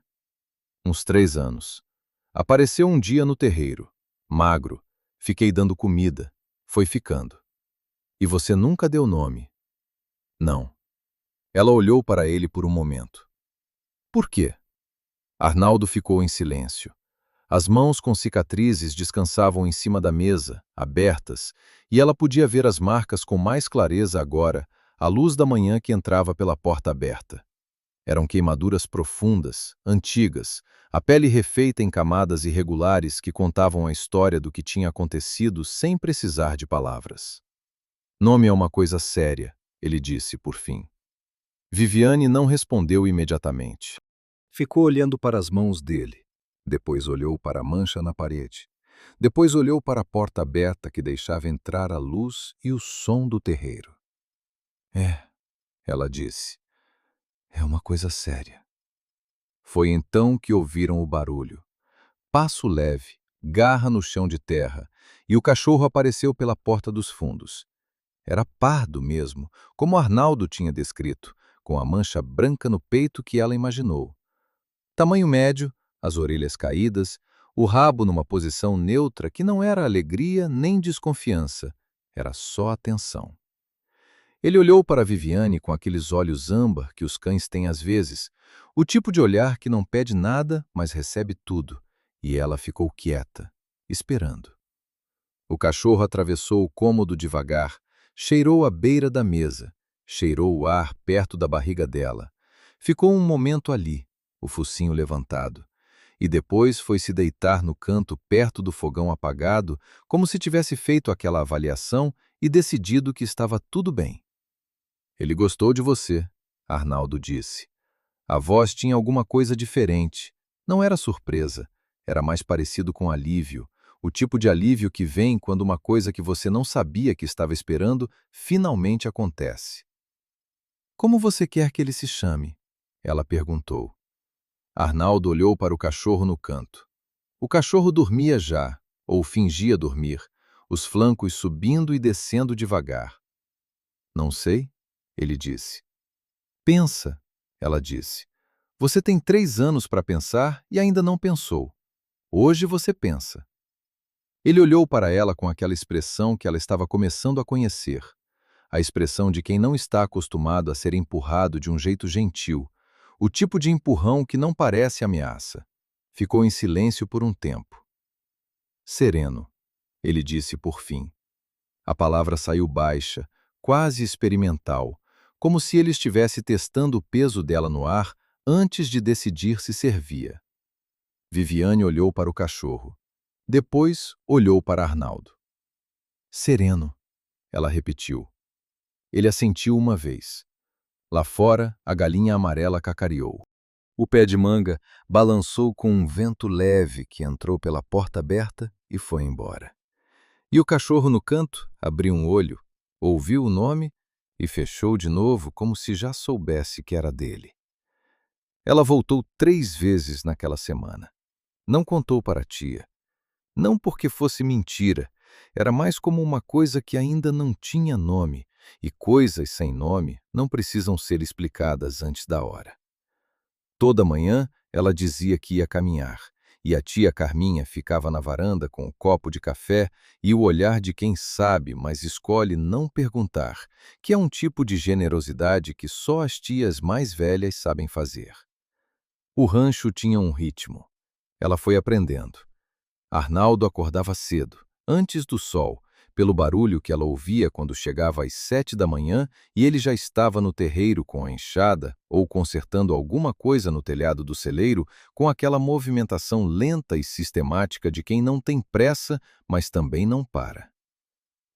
Uns 3 anos. Apareceu um dia no terreiro. Magro. Fiquei dando comida. Foi ficando. E você nunca deu nome? Não. Ela olhou para ele por um momento. Por quê? Arnaldo ficou em silêncio. As mãos com cicatrizes descansavam em cima da mesa, abertas, e ela podia ver as marcas com mais clareza agora, à luz da manhã que entrava pela porta aberta. Eram queimaduras profundas, antigas, a pele refeita em camadas irregulares que contavam a história do que tinha acontecido sem precisar de palavras. Nome é uma coisa séria, ele disse, por fim. Viviane não respondeu imediatamente. Ficou olhando para as mãos dele. Depois olhou para a mancha na parede. Depois olhou para a porta aberta que deixava entrar a luz e o som do terreiro. É, ela disse. É uma coisa séria. Foi então que ouviram o barulho. Passo leve, garra no chão de terra, e o cachorro apareceu pela porta dos fundos. Era pardo mesmo, como Arnaldo tinha descrito, com a mancha branca no peito que ela imaginou. Tamanho médio, as orelhas caídas, o rabo numa posição neutra que não era alegria nem desconfiança, era só atenção. Ele olhou para Viviane com aqueles olhos âmbar que os cães têm às vezes, o tipo de olhar que não pede nada, mas recebe tudo, e ela ficou quieta, esperando. O cachorro atravessou o cômodo devagar, cheirou a beira da mesa, cheirou o ar perto da barriga dela. Ficou um momento ali, o focinho levantado, e depois foi se deitar no canto perto do fogão apagado, como se tivesse feito aquela avaliação e decidido que estava tudo bem. Ele gostou de você, Arnaldo disse. A voz tinha alguma coisa diferente. Não era surpresa, era mais parecido com alívio, o tipo de alívio que vem quando uma coisa que você não sabia que estava esperando finalmente acontece. Como você quer que ele se chame? Ela perguntou. Arnaldo olhou para o cachorro no canto. O cachorro dormia já, ou fingia dormir, os flancos subindo e descendo devagar. Não sei, ele disse. Pensa, ela disse. Você tem 3 anos para pensar e ainda não pensou. Hoje você pensa. Ele olhou para ela com aquela expressão que ela estava começando a conhecer. A expressão de quem não está acostumado a ser empurrado de um jeito gentil. O tipo de empurrão que não parece ameaça. Ficou em silêncio por um tempo. Sereno, ele disse por fim. A palavra saiu baixa, quase experimental, como se ele estivesse testando o peso dela no ar antes de decidir se servia. Viviane olhou para o cachorro. Depois olhou para Arnaldo. Sereno, ela repetiu. Ele assentiu uma vez. Lá fora, a galinha amarela cacareou. O pé de manga balançou com um vento leve que entrou pela porta aberta e foi embora. E o cachorro no canto abriu um olho, ouviu o nome e fechou de novo como se já soubesse que era dele. Ela voltou 3 vezes naquela semana. Não contou para a tia. Não porque fosse mentira, era mais como uma coisa que ainda não tinha nome, e coisas sem nome não precisam ser explicadas antes da hora. Toda manhã ela dizia que ia caminhar, e a tia Carminha ficava na varanda com um copo de café e o olhar de quem sabe, mas escolhe não perguntar, que é um tipo de generosidade que só as tias mais velhas sabem fazer. O rancho tinha um ritmo. Ela foi aprendendo. Arnaldo acordava cedo, antes do sol, pelo barulho que ela ouvia quando chegava às 7 da manhã e ele já estava no terreiro com a enxada ou consertando alguma coisa no telhado do celeiro com aquela movimentação lenta e sistemática de quem não tem pressa, mas também não para.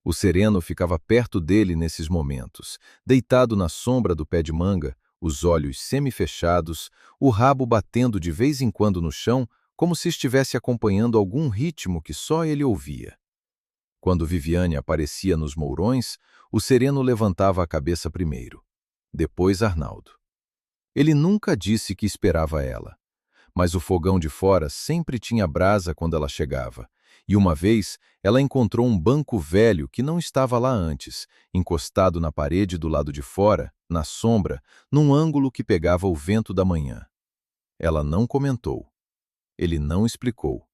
O sereno ficava perto dele nesses momentos, deitado na sombra do pé de manga, os olhos semifechados, o rabo batendo de vez em quando no chão, como se estivesse acompanhando algum ritmo que só ele ouvia. Quando Viviane aparecia nos mourões, o sereno levantava a cabeça primeiro. Depois Arnaldo. Ele nunca disse que esperava ela, mas o fogão de fora sempre tinha brasa quando ela chegava, e uma vez ela encontrou um banco velho que não estava lá antes, encostado na parede do lado de fora, na sombra, num ângulo que pegava o vento da manhã. Ela não comentou. Ele não explicou.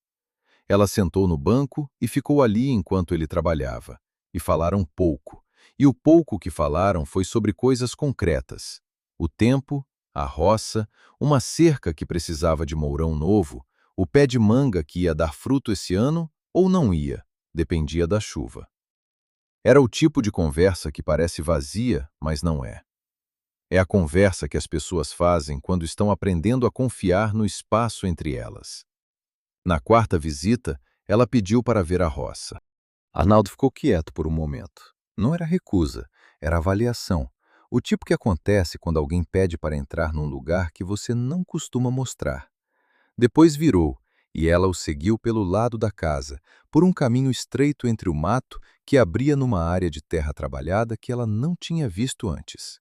Ela sentou no banco e ficou ali enquanto ele trabalhava. E falaram pouco. E o pouco que falaram foi sobre coisas concretas. O tempo, a roça, uma cerca que precisava de mourão novo, o pé de manga que ia dar fruto esse ano ou não ia, dependia da chuva. Era o tipo de conversa que parece vazia, mas não é. É a conversa que as pessoas fazem quando estão aprendendo a confiar no espaço entre elas. Na quarta visita, ela pediu para ver a roça. Arnaldo ficou quieto por um momento. Não era recusa, era avaliação. O tipo que acontece quando alguém pede para entrar num lugar que você não costuma mostrar. Depois virou, e ela o seguiu pelo lado da casa, por um caminho estreito entre o mato que abria numa área de terra trabalhada que ela não tinha visto antes.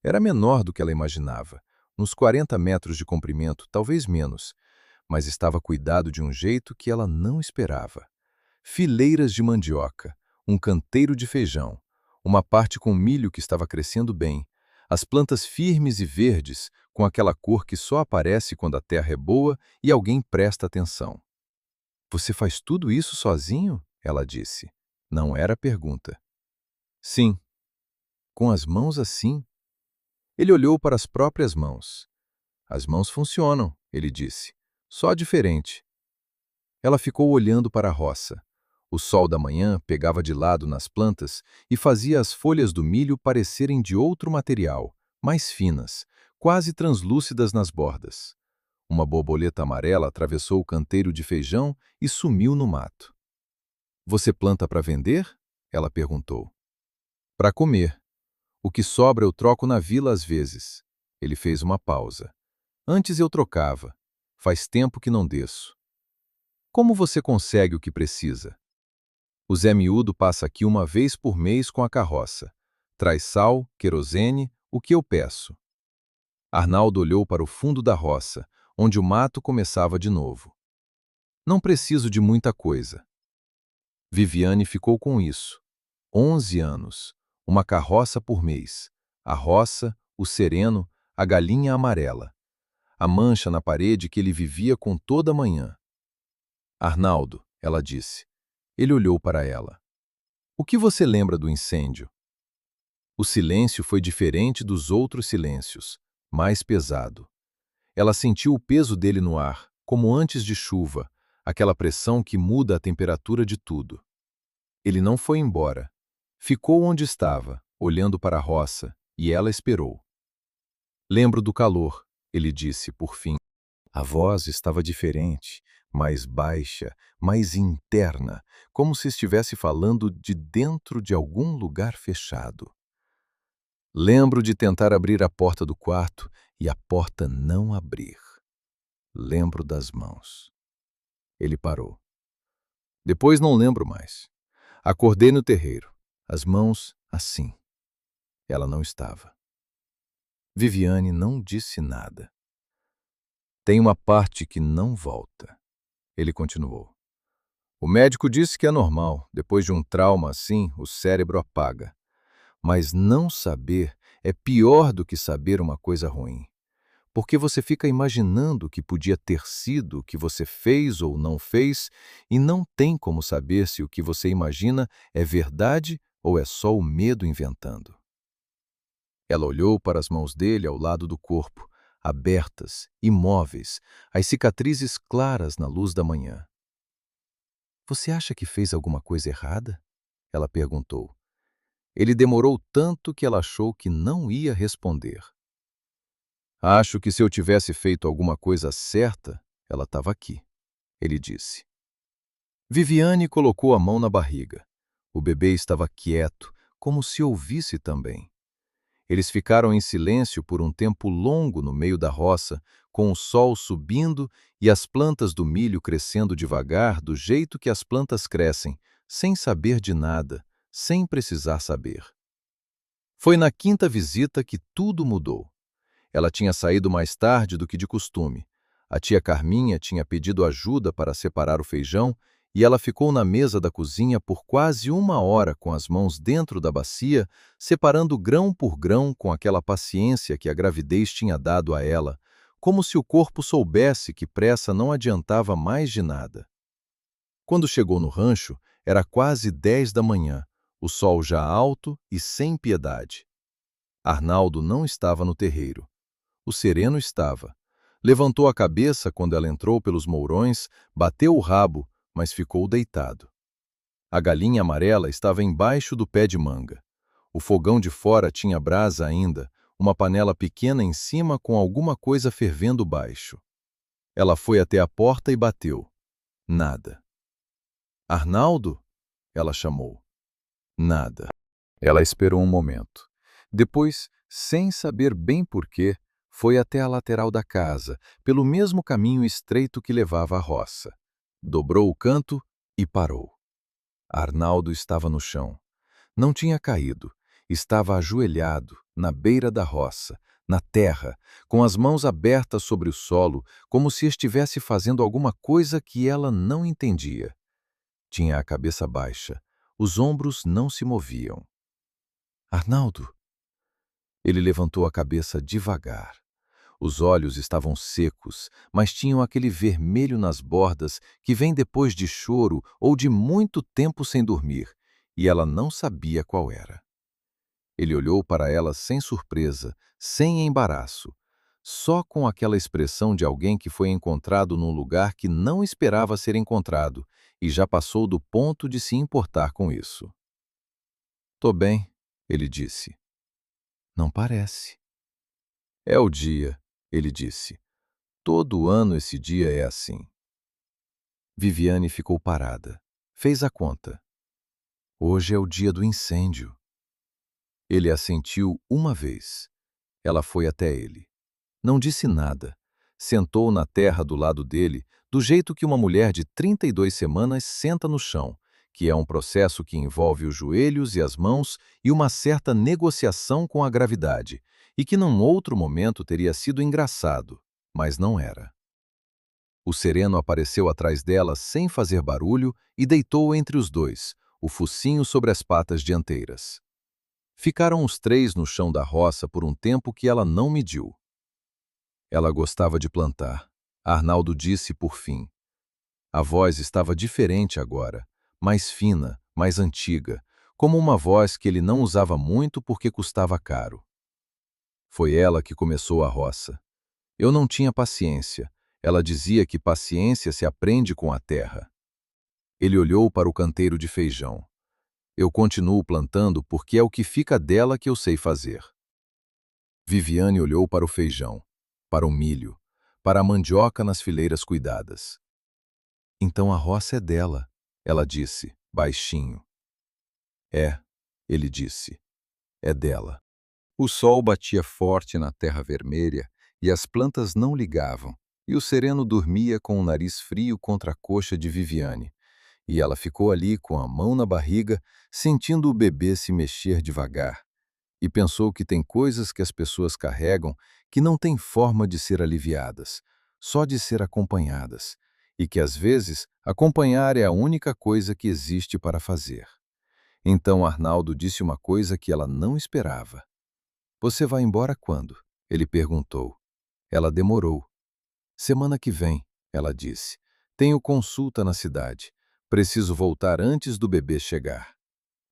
Era menor do que ela imaginava, uns 40 metros de comprimento, talvez menos, mas estava cuidado de um jeito que ela não esperava. Fileiras de mandioca, um canteiro de feijão, uma parte com milho que estava crescendo bem, as plantas firmes e verdes, com aquela cor que só aparece quando a terra é boa e alguém presta atenção. Você faz tudo isso sozinho? Ela disse. Não era pergunta. Sim. Com as mãos assim? Ele olhou para as próprias mãos. As mãos funcionam, ele disse. Só diferente. Ela ficou olhando para a roça. O sol da manhã pegava de lado nas plantas e fazia as folhas do milho parecerem de outro material, mais finas, quase translúcidas nas bordas. Uma borboleta amarela atravessou o canteiro de feijão e sumiu no mato. "Você planta para vender?" ela perguntou. "Para comer. O que sobra eu troco na vila às vezes." Ele fez uma pausa. "Antes eu trocava. Faz tempo que não desço." "Como você consegue o que precisa?" "O Zé Miúdo passa aqui uma vez por mês com a carroça. Traz sal, querosene, o que eu peço." Arnaldo olhou para o fundo da roça, onde o mato começava de novo. "Não preciso de muita coisa." Viviane ficou com isso. 11 anos. Uma carroça por mês. A roça, o sereno, a galinha amarela. A mancha na parede que ele vivia com toda manhã. "Arnaldo", ela disse. Ele olhou para ela. "O que você lembra do incêndio?" O silêncio foi diferente dos outros silêncios, mais pesado. Ela sentiu o peso dele no ar, como antes de chuva, aquela pressão que muda a temperatura de tudo. Ele não foi embora. Ficou onde estava, olhando para a roça, e ela esperou. "Lembro do calor", ele disse, por fim. A voz estava diferente, mais baixa, mais interna, como se estivesse falando de dentro de algum lugar fechado. "Lembro de tentar abrir a porta do quarto e a porta não abrir. Lembro das mãos." Ele parou. "Depois não lembro mais. Acordei no terreiro. As mãos assim." Ela não estava. Viviane não disse nada. "Tem uma parte que não volta." Ele continuou. "O médico disse que é normal. Depois de um trauma assim, o cérebro apaga. Mas não saber é pior do que saber uma coisa ruim. Porque você fica imaginando o que podia ter sido, o que você fez ou não fez, e não tem como saber se o que você imagina é verdade ou é só o medo inventando." Ela olhou para as mãos dele ao lado do corpo, abertas, imóveis, as cicatrizes claras na luz da manhã. "Você acha que fez alguma coisa errada?" ela perguntou. Ele demorou tanto que ela achou que não ia responder. "Acho que se eu tivesse feito alguma coisa certa, ela estava aqui", ele disse. Viviane colocou a mão na barriga. O bebê estava quieto, como se ouvisse também. Eles ficaram em silêncio por um tempo longo no meio da roça, com o sol subindo e as plantas do milho crescendo devagar do jeito que as plantas crescem, sem saber de nada, sem precisar saber. Foi na quinta visita que tudo mudou. Ela tinha saído mais tarde do que de costume. A tia Carminha tinha pedido ajuda para separar o feijão e ela ficou na mesa da cozinha por quase 1 hora com as mãos dentro da bacia, separando grão por grão com aquela paciência que a gravidez tinha dado a ela, como se o corpo soubesse que pressa não adiantava mais de nada. Quando chegou no rancho, era quase 10 da manhã, o sol já alto e sem piedade. Arnaldo não estava no terreiro. O sereno estava. Levantou a cabeça quando ela entrou pelos mourões, bateu o rabo, mas ficou deitado. A galinha amarela estava embaixo do pé de manga. O fogão de fora tinha brasa ainda, uma panela pequena em cima com alguma coisa fervendo baixo. Ela foi até a porta e bateu. Nada. "Arnaldo?" ela chamou. Nada. Ela esperou um momento. Depois, sem saber bem porquê, foi até a lateral da casa, pelo mesmo caminho estreito que levava à roça. Dobrou o canto e parou. Arnaldo estava no chão. Não tinha caído. Estava ajoelhado, na beira da roça, na terra, com as mãos abertas sobre o solo, como se estivesse fazendo alguma coisa que ela não entendia. Tinha a cabeça baixa. Os ombros não se moviam. "Arnaldo?" Ele levantou a cabeça devagar. Os olhos estavam secos, mas tinham aquele vermelho nas bordas que vem depois de choro ou de muito tempo sem dormir, e ela não sabia qual era. Ele olhou para ela sem surpresa, sem embaraço. só com aquela expressão de alguém que foi encontrado num lugar que não esperava ser encontrado e já passou do ponto de se importar com isso. "Tô bem", ele disse. "Não parece." "É o dia", ele disse. "Todo ano esse dia é assim." Viviane ficou parada. Fez a conta. "Hoje é o dia do incêndio." Ele assentiu uma vez. Ela foi até ele. Não disse nada. Sentou na terra do lado dele, do jeito que uma mulher de 32 semanas senta no chão, que é um processo que envolve os joelhos e as mãos e uma certa negociação com a gravidade, e que num outro momento teria sido engraçado, mas não era. O sereno apareceu atrás dela sem fazer barulho e deitou entre os dois, o focinho sobre as patas dianteiras. Ficaram os três no chão da roça por um tempo que ela não mediu. Ela gostava de plantar. Arnaldo disse por fim. A voz estava diferente agora, mais fina, mais antiga, como uma voz que ele não usava muito porque custava caro. Foi ela que começou a roça. Eu não tinha paciência. Ela dizia que paciência se aprende com a terra. Ele olhou para o canteiro de feijão. Eu continuo plantando porque é o que fica dela que eu sei fazer. Viviane olhou para o feijão, para o milho, para a mandioca nas fileiras cuidadas. Então a roça é dela, ela disse, baixinho. É, ele disse, é dela. O sol batia forte na terra vermelha e as plantas não ligavam, e o sereno dormia com o nariz frio contra a coxa de Viviane, e ela ficou ali com a mão na barriga, sentindo o bebê se mexer devagar, e pensou que tem coisas que as pessoas carregam que não têm forma de ser aliviadas, só de ser acompanhadas, e que às vezes acompanhar é a única coisa que existe para fazer. Então Arnaldo disse uma coisa que ela não esperava. "Você vai embora quando?" ele perguntou. Ela demorou. "Semana que vem", ela disse. "Tenho consulta na cidade. Preciso voltar antes do bebê chegar."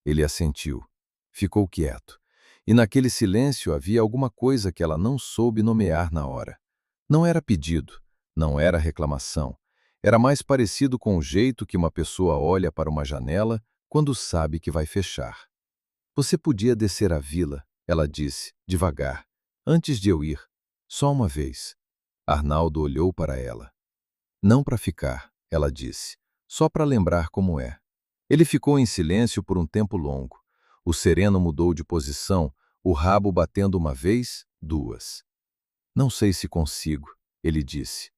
Ele assentiu. Ficou quieto. E naquele silêncio havia alguma coisa que ela não soube nomear na hora. Não era pedido, não era reclamação. Era mais parecido com o jeito que uma pessoa olha para uma janela quando sabe que vai fechar. "Você podia descer à vila", ela disse, devagar, "antes de eu ir. Só uma vez." Arnaldo olhou para ela. "Não para ficar", ela disse, "só para lembrar como é." Ele ficou em silêncio por um tempo longo. O sereno mudou de posição, o rabo batendo uma vez, duas. "Não sei se consigo", ele disse.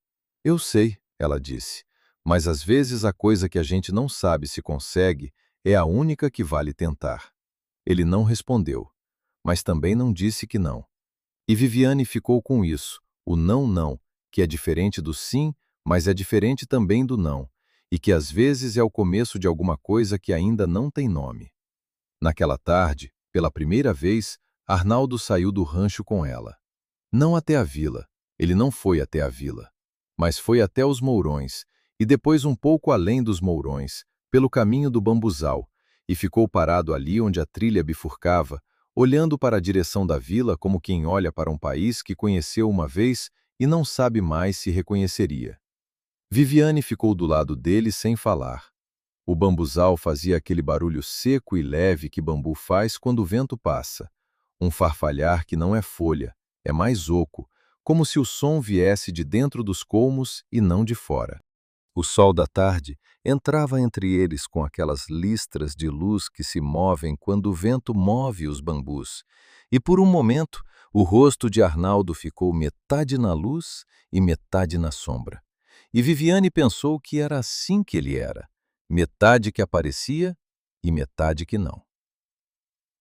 "Eu sei", ela disse, "mas às vezes a coisa que a gente não sabe se consegue é a única que vale tentar." Ele não respondeu, mas também não disse que não. E Viviane ficou com isso, o não, que é diferente do sim, mas é diferente também do não, e que às vezes é o começo de alguma coisa que ainda não tem nome. Naquela tarde, pela primeira vez, Arnaldo saiu do rancho com ela. Não até a vila, ele não foi até a vila, mas foi até os mourões, e depois um pouco além dos mourões, pelo caminho do bambuzal, e ficou parado ali onde a trilha bifurcava, olhando para a direção da vila como quem olha para um país que conheceu uma vez e não sabe mais se reconheceria. Viviane ficou do lado dele sem falar. O bambuzal fazia aquele barulho seco e leve que bambu faz quando o vento passa, um farfalhar que não é folha, é mais oco, como se o som viesse de dentro dos colmos e não de fora. O sol da tarde entrava entre eles com aquelas listras de luz que se movem quando o vento move os bambus, e por um momento o rosto de Arnaldo ficou metade na luz e metade na sombra. E Viviane pensou que era assim que ele era, metade que aparecia e metade que não.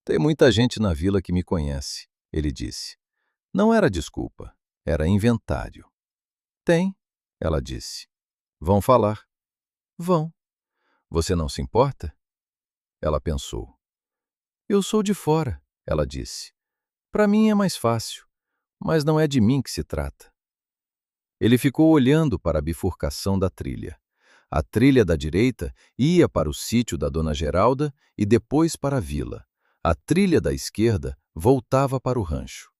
"Tem muita gente na vila que me conhece", ele disse. Não era desculpa, era inventário. "Tem", ela disse. "Vão falar." "Vão." "Você não se importa?" Ela pensou. "Eu sou de fora", ela disse. "Para mim é mais fácil, mas não é de mim que se trata." Ele ficou olhando para a bifurcação da trilha. A trilha da direita ia para o sítio da Dona Geralda e depois para a vila. A trilha da esquerda voltava para o rancho.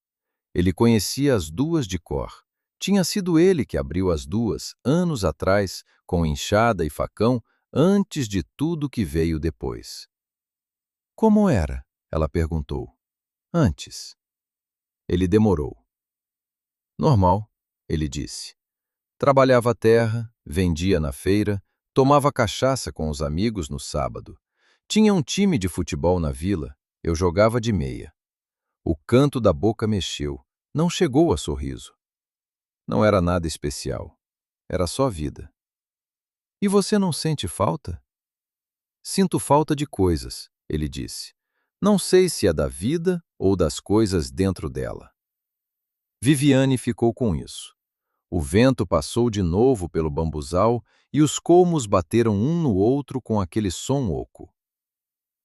Ele conhecia as duas de cor. Tinha sido ele que abriu as duas, anos atrás, com enxada e facão, antes de tudo que veio depois. Como era? Ela perguntou. Antes. Ele demorou. Normal, ele disse. Trabalhava a terra, vendia na feira, tomava cachaça com os amigos no sábado. Tinha um time de futebol na vila, eu jogava de meia. O canto da boca mexeu, não chegou a sorriso. Não era nada especial, era só vida. E você não sente falta? Sinto falta de coisas, ele disse. Não sei se é da vida ou das coisas dentro dela. Viviane ficou com isso. O vento passou de novo pelo bambuzal e os colmos bateram um no outro com aquele som oco.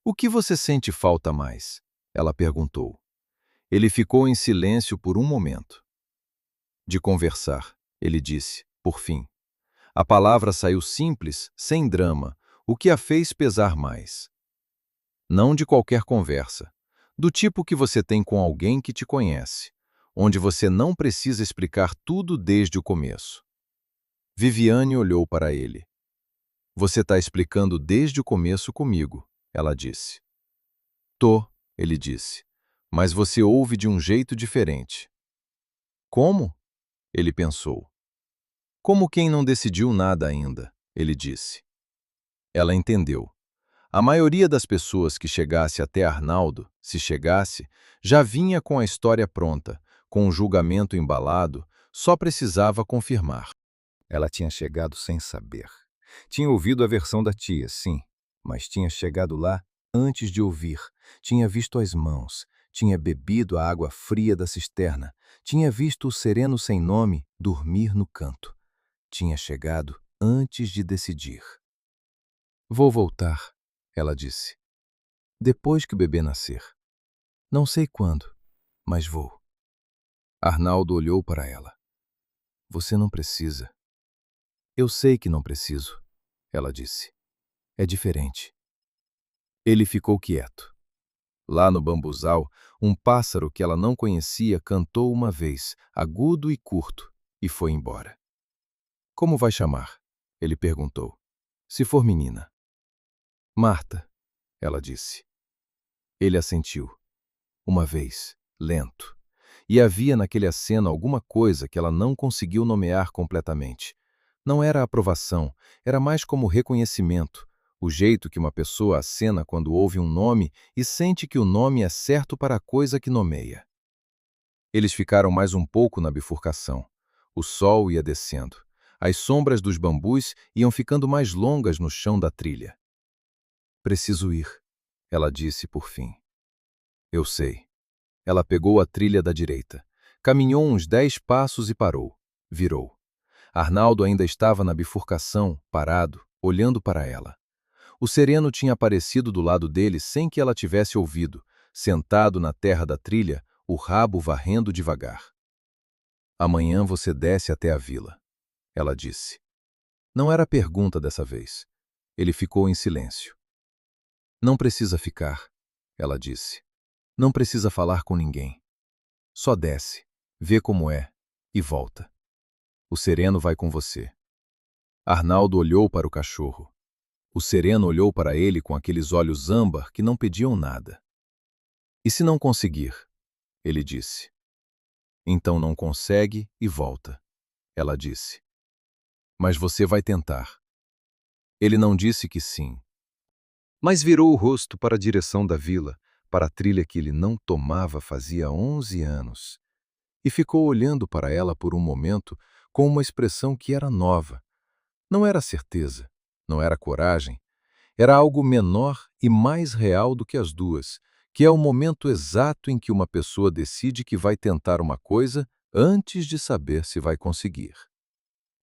O que você sente falta mais? Ela perguntou. Ele ficou em silêncio por um momento. De conversar, ele disse, por fim. A palavra saiu simples, sem drama, o que a fez pesar mais. Não de qualquer conversa, do tipo que você tem com alguém que te conhece, onde você não precisa explicar tudo desde o começo. Viviane olhou para ele. Você está explicando desde o começo comigo, ela disse. Tô, ele disse, mas você ouve de um jeito diferente. Como? Ele pensou. Como quem não decidiu nada ainda, ele disse. Ela entendeu. A maioria das pessoas que chegasse até Arnaldo, se chegasse, já vinha com a história pronta, com o julgamento embalado, só precisava confirmar. Ela tinha chegado sem saber. Tinha ouvido a versão da tia, sim, mas tinha chegado lá antes de ouvir. Tinha visto as mãos, tinha bebido a água fria da cisterna, tinha visto o sereno sem nome dormir no canto. Tinha chegado antes de decidir. Vou voltar, ela disse. Depois que o bebê nascer. Não sei quando, mas vou. Arnaldo olhou para ela. Você não precisa. Eu sei que não preciso, ela disse. É diferente. Ele ficou quieto. Lá no bambuzal, um pássaro que ela não conhecia cantou uma vez, agudo e curto, e foi embora. Como vai chamar? Ele perguntou. Se for menina. Marta, ela disse. Ele assentiu. Uma vez, lento. E havia naquele aceno alguma coisa que ela não conseguiu nomear completamente. Não era aprovação, era mais como reconhecimento, o jeito que uma pessoa acena quando ouve um nome e sente que o nome é certo para a coisa que nomeia. Eles ficaram mais um pouco na bifurcação. O sol ia descendo. As sombras dos bambus iam ficando mais longas no chão da trilha. Preciso ir, ela disse por fim. Eu sei. Ela pegou a trilha da direita. Caminhou uns 10 passos e parou. Virou. Arnaldo ainda estava na bifurcação, parado, olhando para ela. O sereno tinha aparecido do lado dele sem que ela tivesse ouvido, sentado na terra da trilha, o rabo varrendo devagar. Amanhã você desce até a vila, ela disse. Não era pergunta dessa vez. Ele ficou em silêncio. Não precisa ficar, ela disse. Não precisa falar com ninguém. Só desce, vê como é e volta. O sereno vai com você. Arnaldo olhou para o cachorro. O sereno olhou para ele com aqueles olhos âmbar que não pediam nada. E se não conseguir? Ele disse. Então não consegue e volta, ela disse. Mas você vai tentar. Ele não disse que sim, mas virou o rosto para a direção da vila, para a trilha que ele não tomava fazia 11 anos, e ficou olhando para ela por um momento com uma expressão que era nova. Não era certeza, não era coragem, era algo menor e mais real do que as duas, que é o momento exato em que uma pessoa decide que vai tentar uma coisa antes de saber se vai conseguir.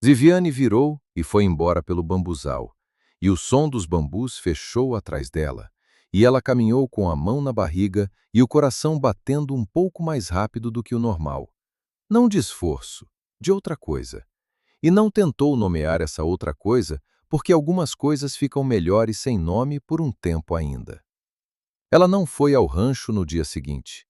Viviane virou e foi embora pelo bambuzal, e o som dos bambus fechou atrás dela, e ela caminhou com a mão na barriga e o coração batendo um pouco mais rápido do que o normal. Não de esforço, de outra coisa. E não tentou nomear essa outra coisa, porque algumas coisas ficam melhores sem nome por um tempo ainda. Ela não foi ao rancho no dia seguinte.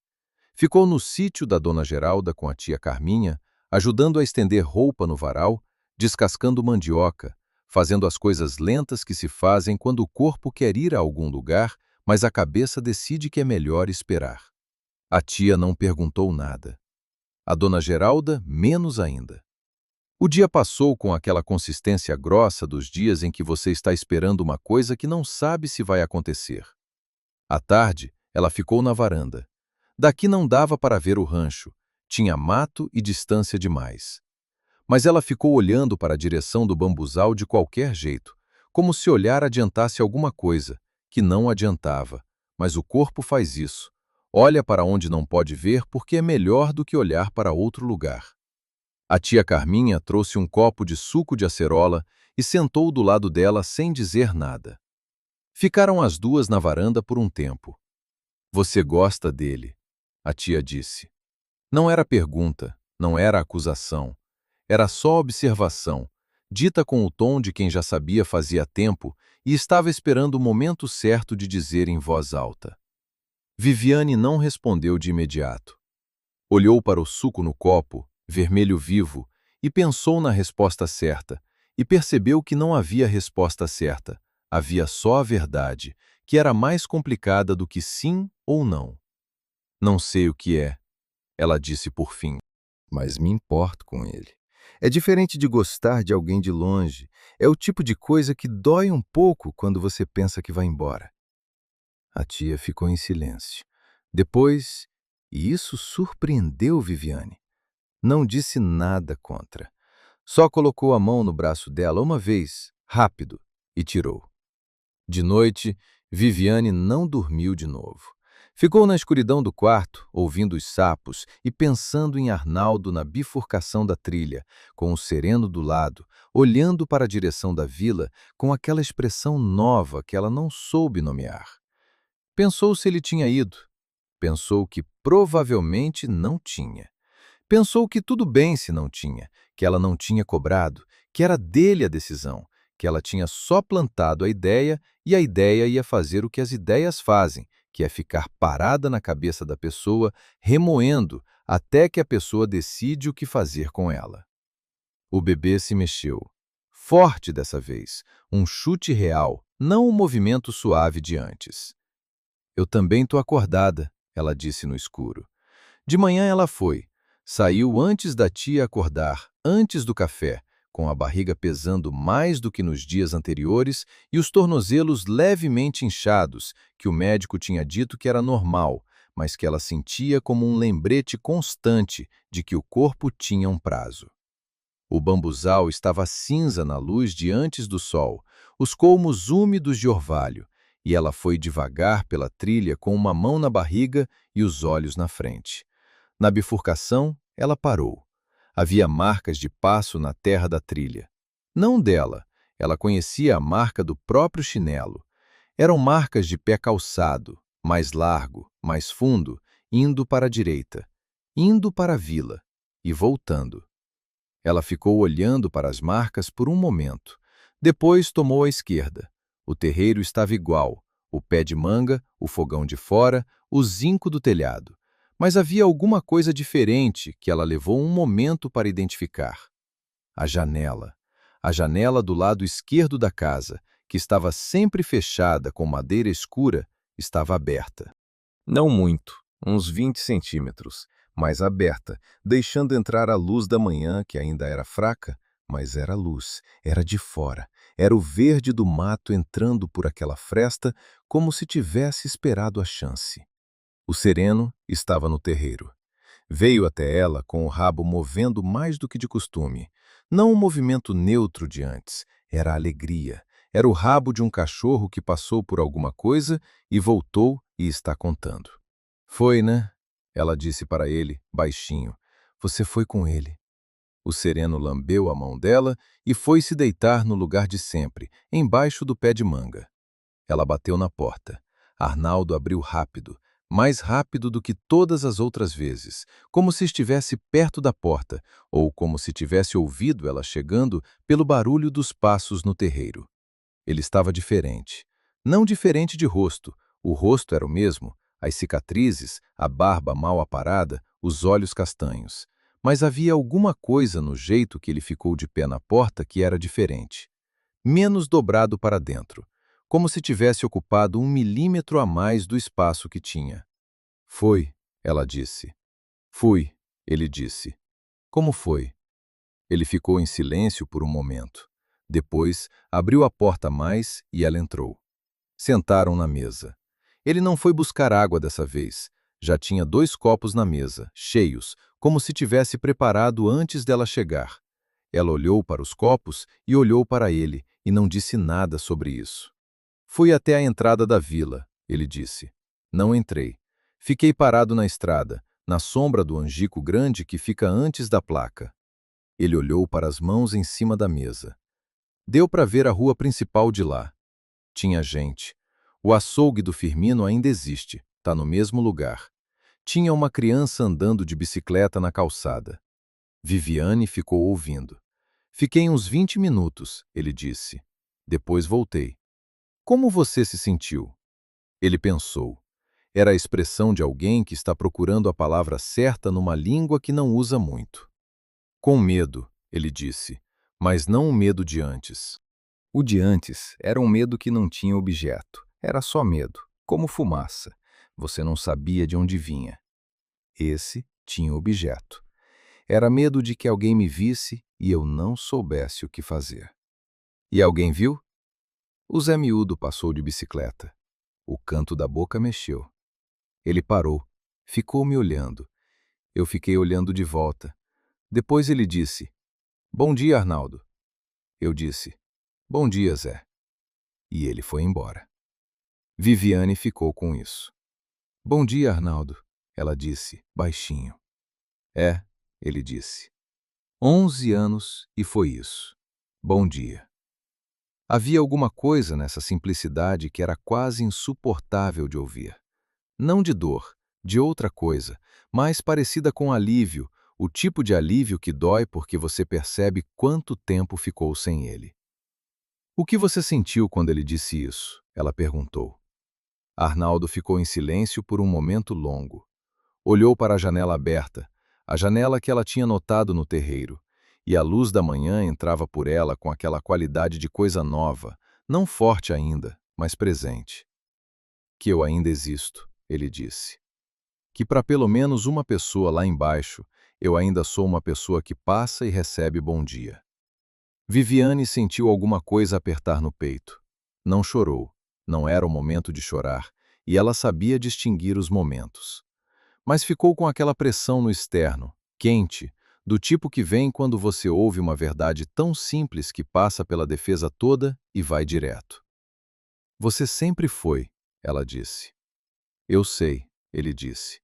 Ficou no sítio da dona Geralda com a tia Carminha, ajudando a estender roupa no varal, descascando mandioca, fazendo as coisas lentas que se fazem quando o corpo quer ir a algum lugar, mas a cabeça decide que é melhor esperar. A tia não perguntou nada. A dona Geralda, menos ainda. O dia passou com aquela consistência grossa dos dias em que você está esperando uma coisa que não sabe se vai acontecer. À tarde, ela ficou na varanda. Daqui não dava para ver o rancho, tinha mato e distância demais. Mas ela ficou olhando para a direção do bambuzal de qualquer jeito, como se olhar adiantasse alguma coisa, que não adiantava. Mas o corpo faz isso. Olha para onde não pode ver porque é melhor do que olhar para outro lugar. A tia Carminha trouxe um copo de suco de acerola e sentou do lado dela sem dizer nada. Ficaram as duas na varanda por um tempo. "Você gosta dele?" a tia disse. Não era pergunta, não era acusação. Era só observação, dita com o tom de quem já sabia fazia tempo e estava esperando o momento certo de dizer em voz alta. Viviane não respondeu de imediato. Olhou para o suco no copo, vermelho vivo, e pensou na resposta certa, e percebeu que não havia resposta certa, havia só a verdade, que era mais complicada do que sim ou não. "Não sei o que é", ela disse por fim, "mas me importo com ele. É diferente de gostar de alguém de longe, é o tipo de coisa que dói um pouco quando você pensa que vai embora." A tia ficou em silêncio. Depois, e isso surpreendeu Viviane, não disse nada contra. Só colocou a mão no braço dela uma vez, rápido, e tirou. De noite, Viviane não dormiu de novo. Ficou na escuridão do quarto, ouvindo os sapos e pensando em Arnaldo na bifurcação da trilha, com o sereno do lado, olhando para a direção da vila com aquela expressão nova que ela não soube nomear. Pensou se ele tinha ido. Pensou que provavelmente não tinha. Pensou que tudo bem se não tinha, que ela não tinha cobrado, que era dele a decisão, que ela tinha só plantado a ideia e a ideia ia fazer o que as ideias fazem, que é ficar parada na cabeça da pessoa, remoendo até que a pessoa decide o que fazer com ela. O bebê se mexeu. Forte dessa vez, um chute real, não um movimento suave de antes. "Eu também tô acordada", ela disse no escuro. De manhã ela foi. Saiu antes da tia acordar, antes do café, com a barriga pesando mais do que nos dias anteriores e os tornozelos levemente inchados, que o médico tinha dito que era normal, mas que ela sentia como um lembrete constante de que o corpo tinha um prazo. O bambuzal estava cinza na luz de antes do sol, os colmos úmidos de orvalho, e ela foi devagar pela trilha com uma mão na barriga e os olhos na frente. Na bifurcação, ela parou. Havia marcas de passo na terra da trilha. Não dela, ela conhecia a marca do próprio chinelo. Eram marcas de pé calçado, mais largo, mais fundo, indo para a direita, indo para a vila e voltando. Ela ficou olhando para as marcas por um momento. Depois tomou a esquerda. O terreiro estava igual, o pé de manga, o fogão de fora, o zinco do telhado. Mas havia alguma coisa diferente que ela levou um momento para identificar. A janela. A janela do lado esquerdo da casa, que estava sempre fechada com madeira escura, estava aberta. Não muito, uns 20 centímetros, mas aberta, deixando entrar a luz da manhã, que ainda era fraca, mas era luz, era de fora, era o verde do mato entrando por aquela fresta como se tivesse esperado a chance. O sereno estava no terreiro. Veio até ela com o rabo movendo mais do que de costume. Não o movimento neutro de antes, era a alegria. Era o rabo de um cachorro que passou por alguma coisa e voltou e está contando. "Foi, né?" ela disse para ele, baixinho. "Você foi com ele." O sereno lambeu a mão dela e foi se deitar no lugar de sempre, embaixo do pé de manga. Ela bateu na porta. Arnaldo abriu rápido, mais rápido do que todas as outras vezes, como se estivesse perto da porta, ou como se tivesse ouvido ela chegando pelo barulho dos passos no terreiro. Ele estava diferente. Não diferente de rosto, o rosto era o mesmo, as cicatrizes, a barba mal aparada, os olhos castanhos. Mas havia alguma coisa no jeito que ele ficou de pé na porta que era diferente. Menos dobrado para dentro, como se tivesse ocupado 1 milímetro a mais do espaço que tinha. Foi, ela disse. Fui, ele disse. Como foi? Ele ficou em silêncio por um momento. Depois, abriu a porta mais e ela entrou. Sentaram na mesa. Ele não foi buscar água dessa vez. Já tinha 2 copos na mesa, cheios, como se tivesse preparado antes dela chegar. Ela olhou para os copos e olhou para ele, e não disse nada sobre isso. Fui até a entrada da vila, ele disse. Não entrei. Fiquei parado na estrada, na sombra do angico grande que fica antes da placa. Ele olhou para as mãos em cima da mesa. Deu para ver a rua principal de lá. Tinha gente. O açougue do Firmino ainda existe, está no mesmo lugar. Tinha uma criança andando de bicicleta na calçada. Viviane ficou ouvindo. Fiquei uns 20 minutos, ele disse. Depois voltei. Como você se sentiu? Ele pensou. Era a expressão de alguém que está procurando a palavra certa numa língua que não usa muito. Com medo, ele disse, mas não o medo de antes. O de antes era um medo que não tinha objeto. Era só medo, como fumaça. Você não sabia de onde vinha. Esse tinha objeto. Era medo de que alguém me visse e eu não soubesse o que fazer. E alguém viu? O Zé Miúdo passou de bicicleta. O canto da boca mexeu. Ele parou, ficou me olhando. Eu fiquei olhando de volta. Depois ele disse, Bom dia, Arnaldo. Eu disse, Bom dia, Zé. E ele foi embora. Viviane ficou com isso. Bom dia, Arnaldo, ela disse, baixinho. É, ele disse. 11 anos e foi isso. Bom dia. Havia alguma coisa nessa simplicidade que era quase insuportável de ouvir. Não de dor, de outra coisa, mais parecida com alívio, o tipo de alívio que dói porque você percebe quanto tempo ficou sem ele. O que você sentiu quando ele disse isso? Ela perguntou. Arnaldo ficou em silêncio por um momento longo. Olhou para a janela aberta, a janela que ela tinha notado no terreiro, e a luz da manhã entrava por ela com aquela qualidade de coisa nova, não forte ainda, mas presente. Que eu ainda existo, ele disse. Que para pelo menos uma pessoa lá embaixo, eu ainda sou uma pessoa que passa e recebe bom dia. Viviane sentiu alguma coisa apertar no peito. Não chorou, não era o momento de chorar, e ela sabia distinguir os momentos. Mas ficou com aquela pressão no externo, quente, do tipo que vem quando você ouve uma verdade tão simples que passa pela defesa toda e vai direto. Você sempre foi, ela disse. Eu sei, ele disse,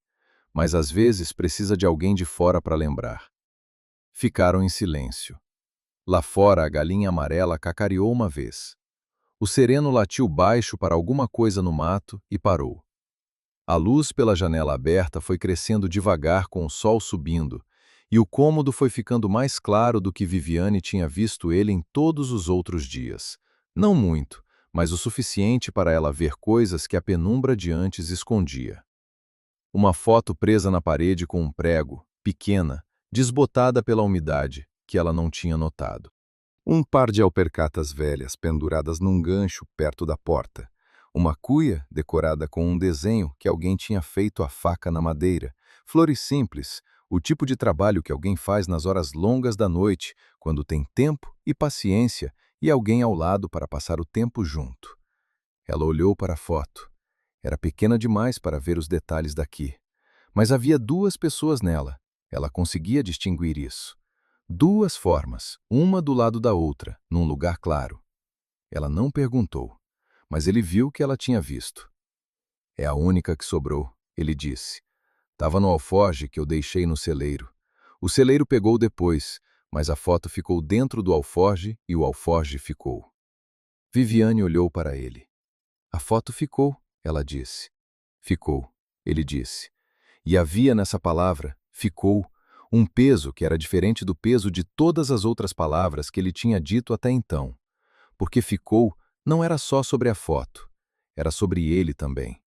mas às vezes precisa de alguém de fora para lembrar. Ficaram em silêncio. Lá fora a galinha amarela cacareou uma vez. O sereno latiu baixo para alguma coisa no mato e parou. A luz pela janela aberta foi crescendo devagar com o sol subindo, e o cômodo foi ficando mais claro do que Viviane tinha visto ele em todos os outros dias. Não muito, mas o suficiente para ela ver coisas que a penumbra de antes escondia. Uma foto presa na parede com um prego, pequena, desbotada pela umidade, que ela não tinha notado. Um par de alpercatas velhas penduradas num gancho perto da porta. Uma cuia decorada com um desenho que alguém tinha feito à faca na madeira. Flores simples, o tipo de trabalho que alguém faz nas horas longas da noite, quando tem tempo e paciência e alguém ao lado para passar o tempo junto. Ela olhou para a foto. Era pequena demais para ver os detalhes daqui. Mas havia 2 pessoas nela. Ela conseguia distinguir isso. 2 formas, uma do lado da outra, num lugar claro. Ela não perguntou, mas ele viu que ela tinha visto. É a única que sobrou, ele disse. Estava no alforje que eu deixei no celeiro. O celeiro pegou depois, mas a foto ficou dentro do alforje e o alforje ficou. Viviane olhou para ele. A foto ficou, ela disse. Ficou, ele disse. E havia nessa palavra, ficou, um peso que era diferente do peso de todas as outras palavras que ele tinha dito até então. Porque ficou não era só sobre a foto, era sobre ele também.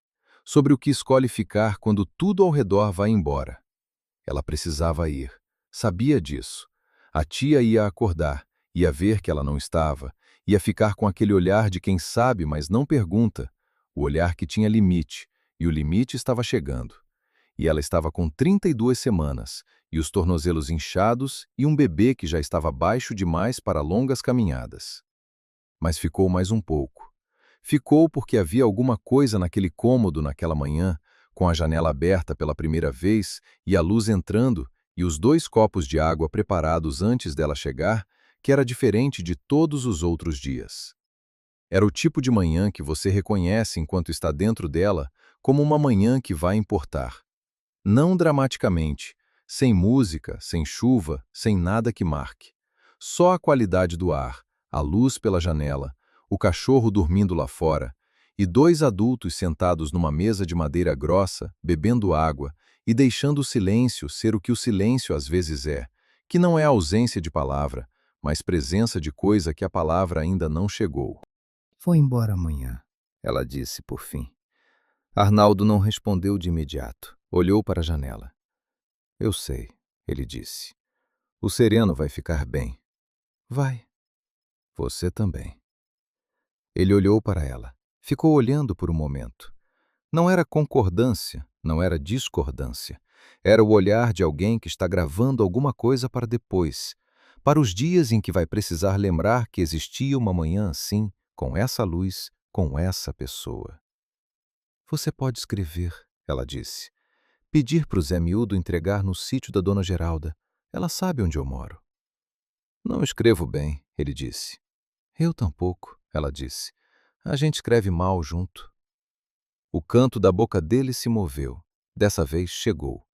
sobre o que escolhe ficar quando tudo ao redor vai embora. Ela precisava ir. Sabia disso. A tia ia acordar, ia ver que ela não estava, ia ficar com aquele olhar de quem sabe, mas não pergunta. O olhar que tinha limite, e o limite estava chegando. E ela estava com 32 semanas, e os tornozelos inchados e um bebê que já estava baixo demais para longas caminhadas. Mas ficou mais um pouco. Ficou porque havia alguma coisa naquele cômodo naquela manhã, com a janela aberta pela primeira vez e a luz entrando e os 2 copos de água preparados antes dela chegar, que era diferente de todos os outros dias. Era o tipo de manhã que você reconhece enquanto está dentro dela como uma manhã que vai importar. Não dramaticamente, sem música, sem chuva, sem nada que marque. Só a qualidade do ar, a luz pela janela, o cachorro dormindo lá fora, e 2 adultos sentados numa mesa de madeira grossa, bebendo água e deixando o silêncio ser o que o silêncio às vezes é, que não é ausência de palavra, mas presença de coisa que a palavra ainda não chegou. Vou embora amanhã, ela disse por fim. Arnaldo não respondeu de imediato. Olhou para a janela. Eu sei, ele disse. O sereno vai ficar bem. Vai. Você também. Ele olhou para ela. Ficou olhando por um momento. Não era concordância, não era discordância. Era o olhar de alguém que está gravando alguma coisa para depois, para os dias em que vai precisar lembrar que existia uma manhã assim, com essa luz, com essa pessoa. Você pode escrever, ela disse. Pedir para o Zé Miúdo entregar no sítio da Dona Geralda. Ela sabe onde eu moro. Não escrevo bem, ele disse. Eu tampouco, ela disse. A gente escreve mal junto. O canto da boca dele se moveu. Dessa vez chegou.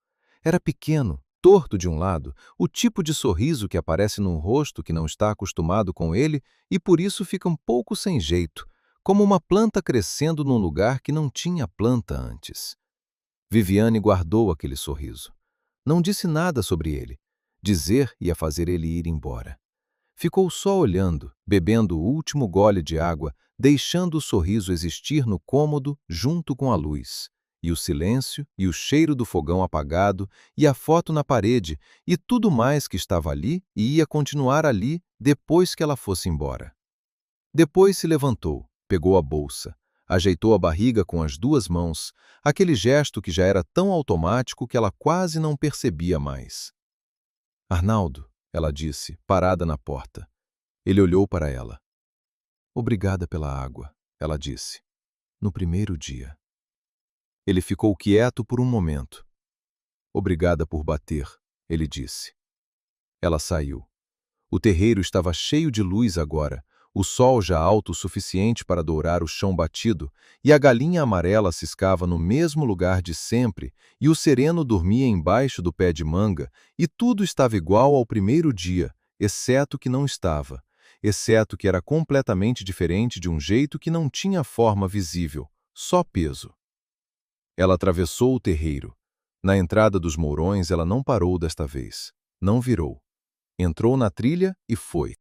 Era pequeno, torto de um lado, o tipo de sorriso que aparece num rosto que não está acostumado com ele e por isso fica um pouco sem jeito, como uma planta crescendo num lugar que não tinha planta antes. Viviane guardou aquele sorriso. Não disse nada sobre ele. Dizer ia fazer ele ir embora. Ficou só olhando, bebendo o último gole de água, deixando o sorriso existir no cômodo junto com a luz, e o silêncio, e o cheiro do fogão apagado, e a foto na parede, e tudo mais que estava ali e ia continuar ali depois que ela fosse embora. Depois se levantou, pegou a bolsa, ajeitou a barriga com as 2 mãos, aquele gesto que já era tão automático que ela quase não percebia mais. Arnaldo, ela disse, parada na porta. Ele olhou para ela. Obrigada pela água, ela disse. No primeiro dia. Ele ficou quieto por um momento. Obrigada por bater, ele disse. Ela saiu. O terreiro estava cheio de luz agora, o sol já alto o suficiente para dourar o chão batido, e a galinha amarela ciscava no mesmo lugar de sempre, e o sereno dormia embaixo do pé de manga, e tudo estava igual ao primeiro dia, exceto que não estava, exceto que era completamente diferente de um jeito que não tinha forma visível, só peso. Ela atravessou o terreiro. Na entrada dos mourões ela não parou desta vez, não virou. Entrou na trilha e foi.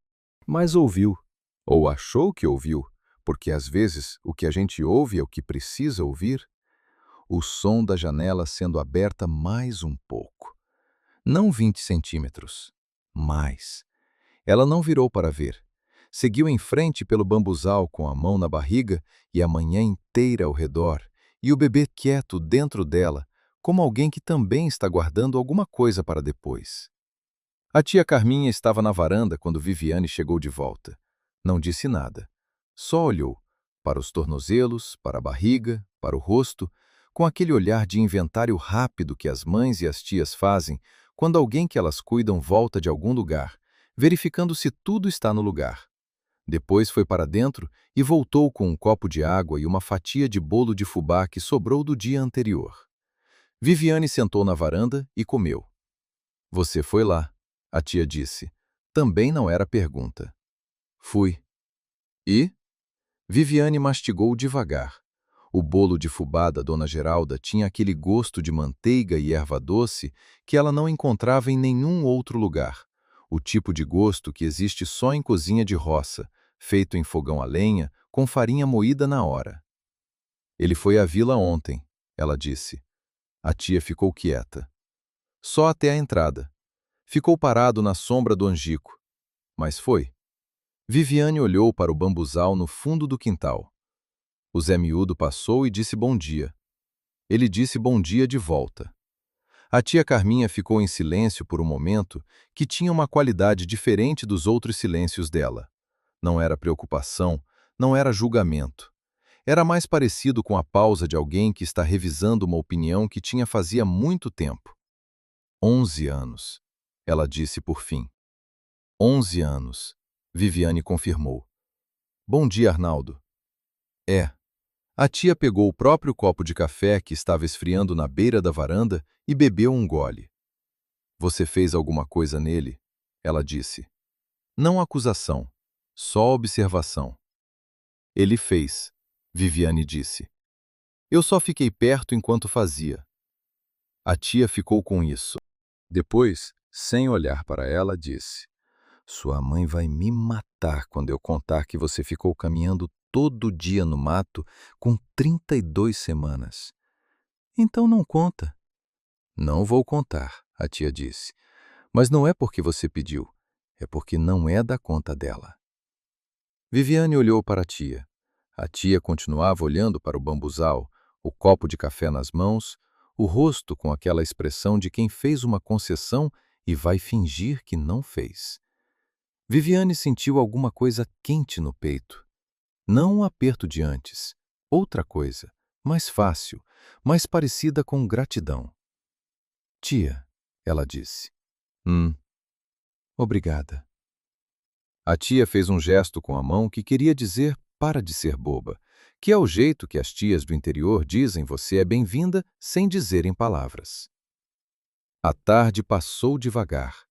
Mas ouviu. Ou achou que ouviu, porque às vezes o que a gente ouve é o que precisa ouvir. O som da janela sendo aberta mais um pouco. Não 20 centímetros. Mais. Ela não virou para ver. Seguiu em frente pelo bambuzal com a mão na barriga e a manhã inteira ao redor, e o bebê quieto dentro dela, como alguém que também está guardando alguma coisa para depois. A tia Carminha estava na varanda quando Viviane chegou de volta. Não disse nada. Só olhou, para os tornozelos, para a barriga, para o rosto, com aquele olhar de inventário rápido que as mães e as tias fazem quando alguém que elas cuidam volta de algum lugar, verificando se tudo está no lugar. Depois foi para dentro e voltou com um copo de água e uma fatia de bolo de fubá que sobrou do dia anterior. Viviane sentou na varanda e comeu. Você foi lá, a tia disse. Também não era pergunta. Fui. E? Viviane mastigou devagar. O bolo de fubá da Dona Geralda tinha aquele gosto de manteiga e erva doce que ela não encontrava em nenhum outro lugar. O tipo de gosto que existe só em cozinha de roça, feito em fogão a lenha, com farinha moída na hora. Ele foi à vila ontem, ela disse. A tia ficou quieta. Só até a entrada. Ficou parado na sombra do angico. Mas foi. Viviane olhou para o bambuzal no fundo do quintal. O Zé Miúdo passou e disse bom dia. Ele disse bom dia de volta. A tia Carminha ficou em silêncio por um momento que tinha uma qualidade diferente dos outros silêncios dela. Não era preocupação, não era julgamento. Era mais parecido com a pausa de alguém que está revisando uma opinião que tinha fazia muito tempo. 11 anos, ela disse por fim. 11 anos, Viviane confirmou. Bom dia, Arnaldo. É. A tia pegou o próprio copo de café que estava esfriando na beira da varanda e bebeu um gole. Você fez alguma coisa nele? Ela disse. Não acusação, só observação. Ele fez, Viviane disse. Eu só fiquei perto enquanto fazia. A tia ficou com isso. Depois, sem olhar para ela, disse: Sua mãe vai me matar quando eu contar que você ficou caminhando todo dia no mato com 32 semanas. Então não conta. Não vou contar, a tia disse. Mas não é porque você pediu, é porque não é da conta dela. Viviane olhou para a tia. A tia continuava olhando para o bambuzal, o copo de café nas mãos, o rosto com aquela expressão de quem fez uma concessão e vai fingir que não fez. Viviane sentiu alguma coisa quente no peito. Não um aperto de antes, outra coisa, mais fácil, mais parecida com gratidão. Tia, ela disse. Obrigada. A tia fez um gesto com a mão que queria dizer para de ser boba, que é o jeito que as tias do interior dizem você é bem-vinda sem dizerem palavras. A tarde passou devagar.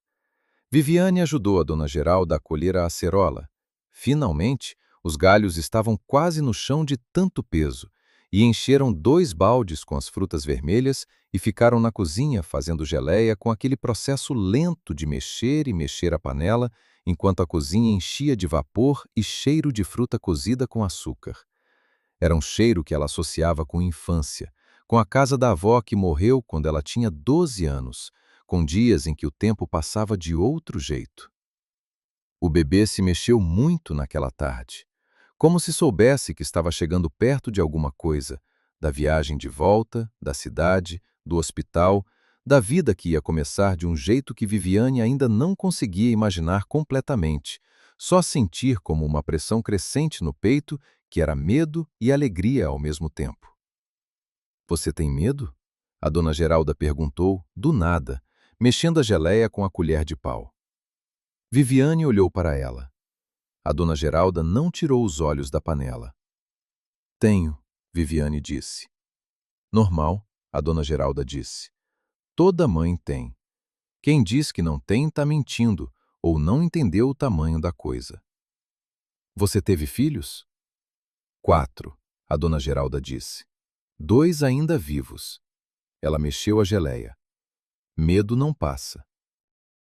Viviane ajudou a dona Geralda a colher a acerola. Finalmente, os galhos estavam quase no chão de tanto peso, e encheram 2 baldes com as frutas vermelhas e ficaram na cozinha fazendo geleia com aquele processo lento de mexer e mexer a panela, enquanto a cozinha enchia de vapor e cheiro de fruta cozida com açúcar. Era um cheiro que ela associava com infância, com a casa da avó que morreu quando ela tinha 12 anos, com dias em que o tempo passava de outro jeito. O bebê se mexeu muito naquela tarde, como se soubesse que estava chegando perto de alguma coisa, da viagem de volta, da cidade, do hospital, da vida que ia começar de um jeito que Viviane ainda não conseguia imaginar completamente, só sentir como uma pressão crescente no peito que era medo e alegria ao mesmo tempo. Você tem medo? A dona Geralda perguntou, do nada, mexendo a geleia com a colher de pau. Viviane olhou para ela. A dona Geralda não tirou os olhos da panela. Tenho, Viviane disse. Normal, a dona Geralda disse. Toda mãe tem. Quem diz que não tem está mentindo ou não entendeu o tamanho da coisa. Você teve filhos? 4, a dona Geralda disse. 2 ainda vivos. Ela mexeu a geleia. Medo não passa.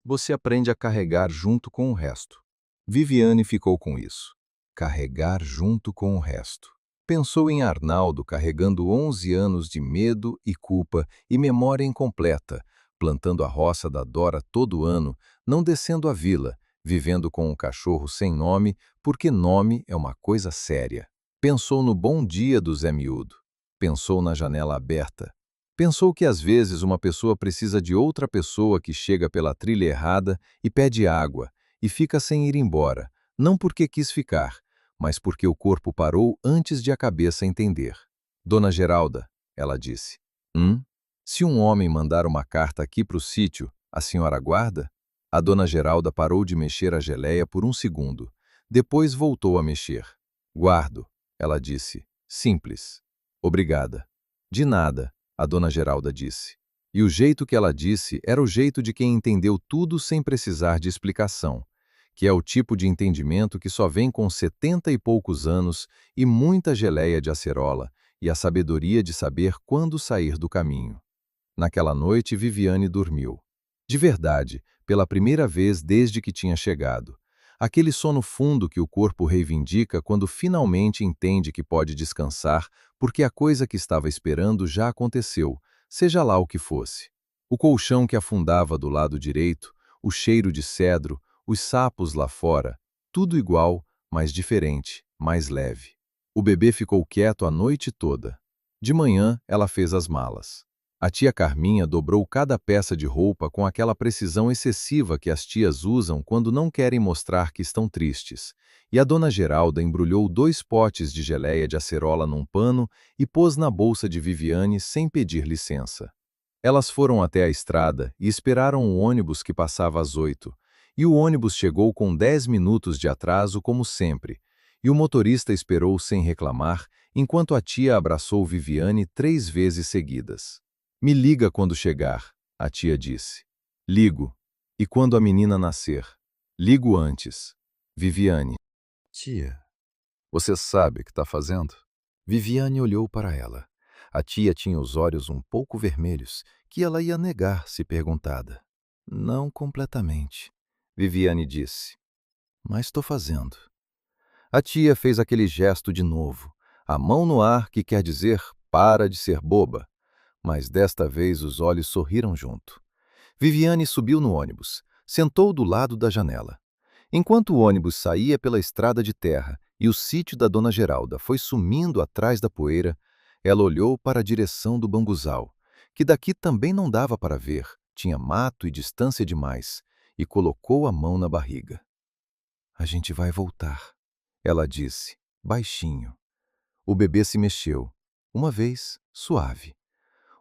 Você aprende a carregar junto com o resto. Viviane ficou com isso. Carregar junto com o resto. Pensou em Arnaldo carregando 11 anos de medo e culpa e memória incompleta, plantando a roça da Dora todo ano, não descendo a vila, vivendo com um cachorro sem nome, porque nome é uma coisa séria. Pensou no bom dia do Zé Miúdo. Pensou na janela aberta. Pensou que às vezes uma pessoa precisa de outra pessoa que chega pela trilha errada e pede água, e fica sem ir embora, não porque quis ficar, mas porque o corpo parou antes de a cabeça entender. Dona Geralda, ela disse. Se um homem mandar uma carta aqui para o sítio, a senhora guarda? A dona Geralda parou de mexer a geleia por um segundo. Depois voltou a mexer. Guardo, ela disse. Simples. Obrigada. De nada, a dona Geralda disse. E o jeito que ela disse era o jeito de quem entendeu tudo sem precisar de explicação, que é o tipo de entendimento que só vem com 70 e poucos anos e muita geleia de acerola e a sabedoria de saber quando sair do caminho. Naquela noite, Viviane dormiu. De verdade, pela primeira vez desde que tinha chegado. aquele sono fundo que o corpo reivindica quando finalmente entende que pode descansar, porque a coisa que estava esperando já aconteceu, seja lá o que fosse. O colchão que afundava do lado direito, o cheiro de cedro, os sapos lá fora, tudo igual, mas diferente, mais leve. O bebê ficou quieto a noite toda. De manhã, ela fez as malas. A tia Carminha dobrou cada peça de roupa com aquela precisão excessiva que as tias usam quando não querem mostrar que estão tristes. E a dona Geralda embrulhou 2 potes de geleia de acerola num pano e pôs na bolsa de Viviane sem pedir licença. Elas foram até a estrada e esperaram o ônibus que passava às 8. E o ônibus chegou com 10 minutos de atraso, como sempre. E o motorista esperou sem reclamar, enquanto a tia abraçou Viviane 3 vezes seguidas. Me liga quando chegar, a tia disse. Ligo. E quando a menina nascer? Ligo antes. Viviane. Tia, você sabe o que está fazendo? Viviane olhou para ela. A tia tinha os olhos um pouco vermelhos, que ela ia negar se perguntada. Não completamente, Viviane disse. Mas estou fazendo. A tia fez aquele gesto de novo, a mão no ar que quer dizer para de ser boba. Mas desta vez os olhos sorriram junto. Viviane subiu no ônibus, sentou do lado da janela. Enquanto o ônibus saía pela estrada de terra e o sítio da dona Geralda foi sumindo atrás da poeira, ela olhou para a direção do bambuzal, que daqui também não dava para ver, tinha mato e distância demais, e colocou a mão na barriga. A gente vai voltar, ela disse, baixinho. O bebê se mexeu, uma vez, suave.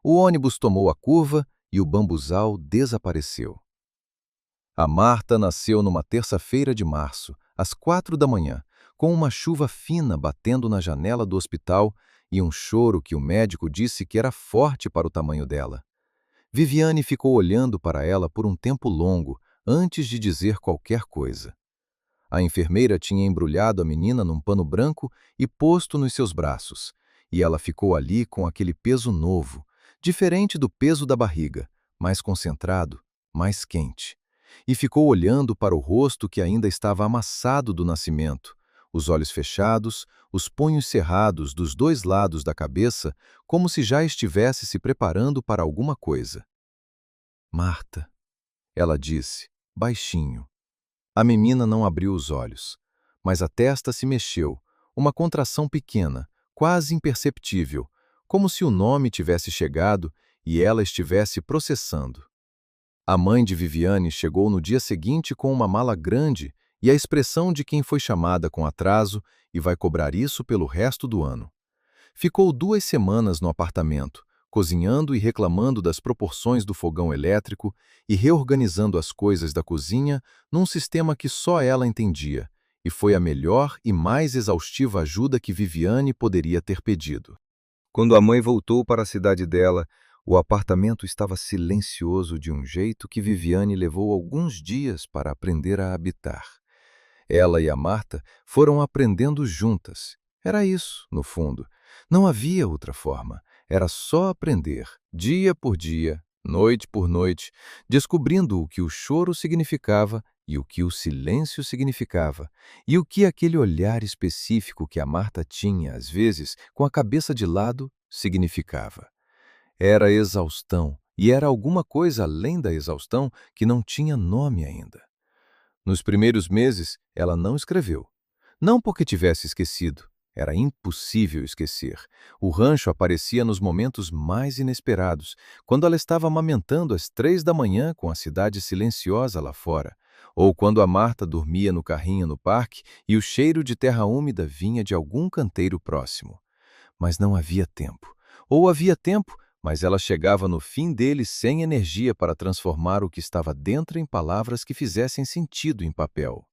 O ônibus tomou a curva e o bambuzal desapareceu. A Marta nasceu numa terça-feira de março, às 4 da manhã, com uma chuva fina batendo na janela do hospital e um choro que o médico disse que era forte para o tamanho dela. Viviane ficou olhando para ela por um tempo longo, antes de dizer qualquer coisa. A enfermeira tinha embrulhado a menina num pano branco e posto nos seus braços, e ela ficou ali com aquele peso novo, diferente do peso da barriga, mais concentrado, mais quente. E ficou olhando para o rosto que ainda estava amassado do nascimento, os olhos fechados, os punhos cerrados dos 2 lados da cabeça, como se já estivesse se preparando para alguma coisa. Marta, ela disse, baixinho. A menina não abriu os olhos, mas a testa se mexeu, uma contração pequena, quase imperceptível, como se o nome tivesse chegado e ela estivesse processando. A mãe de Viviane chegou no dia seguinte com uma mala grande e a expressão de quem foi chamada com atraso e vai cobrar isso pelo resto do ano. Ficou 2 semanas no apartamento, cozinhando e reclamando das proporções do fogão elétrico e reorganizando as coisas da cozinha num sistema que só ela entendia, e foi a melhor e mais exaustiva ajuda que Viviane poderia ter pedido. Quando a mãe voltou para a cidade dela, o apartamento estava silencioso de um jeito que Viviane levou alguns dias para aprender a habitar. Ela e a Marta foram aprendendo juntas. Era isso, no fundo. Não havia outra forma. Era só aprender, dia por dia, noite por noite, descobrindo o que o choro significava e o que o silêncio significava, e o que aquele olhar específico que a Marta tinha, às vezes, com a cabeça de lado, significava. Era exaustão, e era alguma coisa além da exaustão que não tinha nome ainda. Nos primeiros meses, ela não escreveu. Não porque tivesse esquecido. Era impossível esquecer. O rancho aparecia nos momentos mais inesperados, quando ela estava amamentando às 3 da manhã com a cidade silenciosa lá fora, ou quando a Marta dormia no carrinho no parque e o cheiro de terra úmida vinha de algum canteiro próximo. Mas não havia tempo. Ou havia tempo, mas ela chegava no fim dele sem energia para transformar o que estava dentro em palavras que fizessem sentido em papel.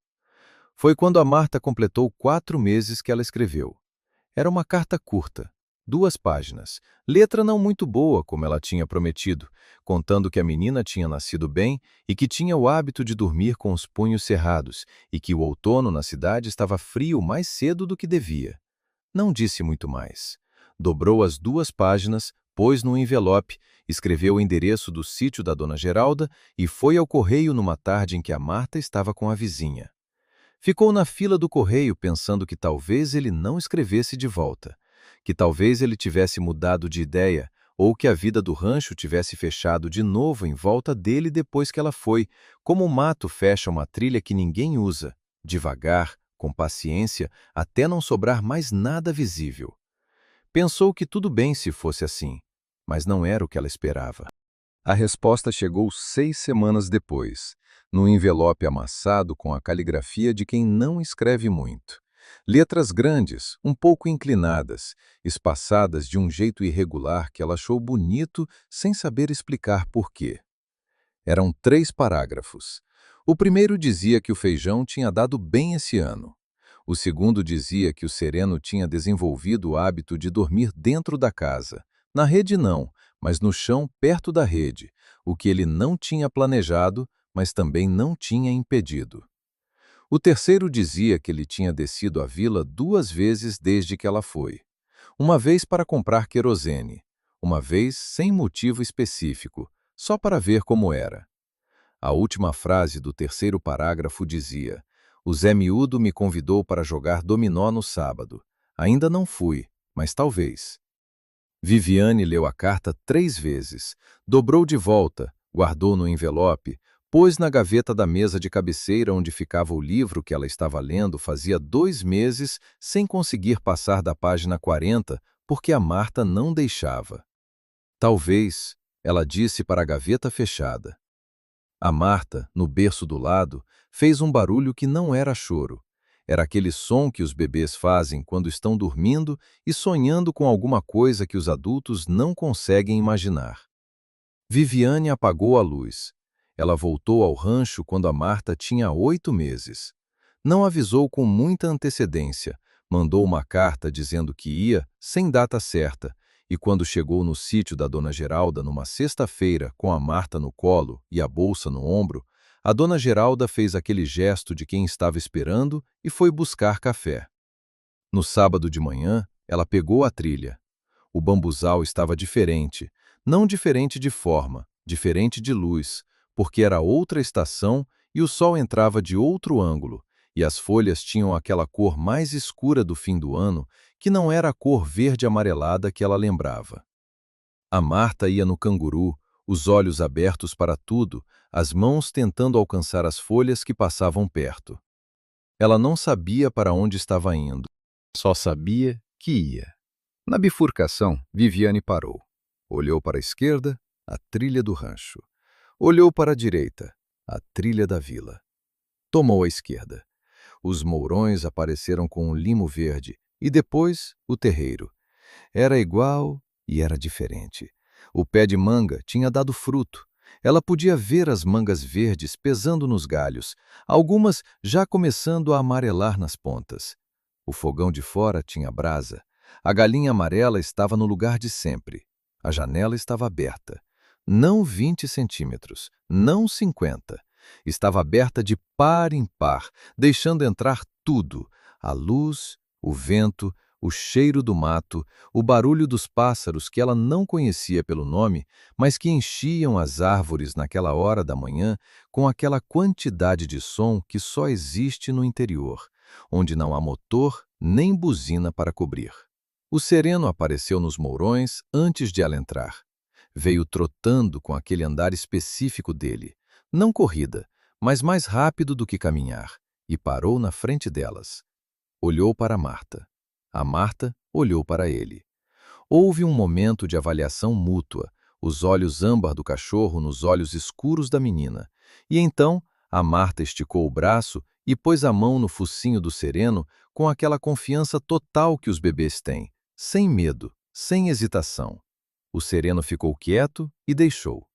Foi quando a Marta completou 4 meses que ela escreveu. Era uma carta curta, 2 páginas, letra não muito boa, como ela tinha prometido, contando que a menina tinha nascido bem e que tinha o hábito de dormir com os punhos cerrados e que o outono na cidade estava frio mais cedo do que devia. Não disse muito mais. Dobrou as 2 páginas, pôs no envelope, escreveu o endereço do sítio da dona Geralda e foi ao correio numa tarde em que a Marta estava com a vizinha. Ficou na fila do correio pensando que talvez ele não escrevesse de volta, que talvez ele tivesse mudado de ideia ou que a vida do rancho tivesse fechado de novo em volta dele depois que ela foi, como o mato fecha uma trilha que ninguém usa, devagar, com paciência, até não sobrar mais nada visível. Pensou que tudo bem se fosse assim, mas não era o que ela esperava. A resposta chegou 6 semanas depois, num envelope amassado com a caligrafia de quem não escreve muito. Letras grandes, um pouco inclinadas, espaçadas de um jeito irregular que ela achou bonito sem saber explicar por quê. Eram 3 parágrafos. O primeiro dizia que o feijão tinha dado bem esse ano. O segundo dizia que o Sereno tinha desenvolvido o hábito de dormir dentro da casa. Na rede não, mas no chão perto da rede, o que ele não tinha planejado, mas também não tinha impedido. O terceiro dizia que ele tinha descido à vila 2 vezes desde que ela foi. Uma vez para comprar querosene, uma vez sem motivo específico, só para ver como era. A última frase do terceiro parágrafo dizia: "O Zé Miúdo me convidou para jogar dominó no sábado. Ainda não fui, mas talvez." Viviane leu a carta 3 vezes, dobrou de volta, guardou no envelope, pôs na gaveta da mesa de cabeceira onde ficava o livro que ela estava lendo fazia 2 meses sem conseguir passar da página 40 porque a Marta não deixava. Talvez, ela disse para a gaveta fechada. A Marta, no berço do lado, fez um barulho que não era choro. Era aquele som que os bebês fazem quando estão dormindo e sonhando com alguma coisa que os adultos não conseguem imaginar. Viviane apagou a luz. Ela voltou ao rancho quando a Marta tinha 8 meses. Não avisou com muita antecedência, mandou uma carta dizendo que ia, sem data certa, e quando chegou no sítio da Dona Geralda numa sexta-feira, com a Marta no colo e a bolsa no ombro, a Dona Geralda fez aquele gesto de quem estava esperando e foi buscar café. No sábado de manhã, ela pegou a trilha. O bambuzal estava diferente, não diferente de forma, diferente de luz, porque era outra estação e o sol entrava de outro ângulo, e as folhas tinham aquela cor mais escura do fim do ano, que não era a cor verde amarelada que ela lembrava. A Marta ia no canguru, os olhos abertos para tudo, as mãos tentando alcançar as folhas que passavam perto. Ela não sabia para onde estava indo, só sabia que ia. Na bifurcação, Viviane parou. Olhou para a esquerda, a trilha do rancho. Olhou para a direita, a trilha da vila. Tomou a esquerda. Os mourões apareceram com um limo verde e depois o terreiro. Era igual e era diferente. O pé de manga tinha dado fruto. Ela podia ver as mangas verdes pesando nos galhos, algumas já começando a amarelar nas pontas. O fogão de fora tinha brasa. A galinha amarela estava no lugar de sempre. A janela estava aberta. Não 20 centímetros, não 50. Estava aberta de par em par, deixando entrar tudo: a luz, o vento, o cheiro do mato, o barulho dos pássaros que ela não conhecia pelo nome, mas que enchiam as árvores naquela hora da manhã com aquela quantidade de som que só existe no interior, onde não há motor nem buzina para cobrir. O Sereno apareceu nos mourões antes de ela entrar. Veio trotando com aquele andar específico dele, não corrida, mas mais rápido do que caminhar, e parou na frente delas. Olhou para Marta. A Marta olhou para ele. Houve um momento de avaliação mútua, os olhos âmbar do cachorro nos olhos escuros da menina, e então a Marta esticou o braço e pôs a mão no focinho do Sereno com aquela confiança total que os bebês têm, sem medo, sem hesitação. O Sereno ficou quieto e deixou.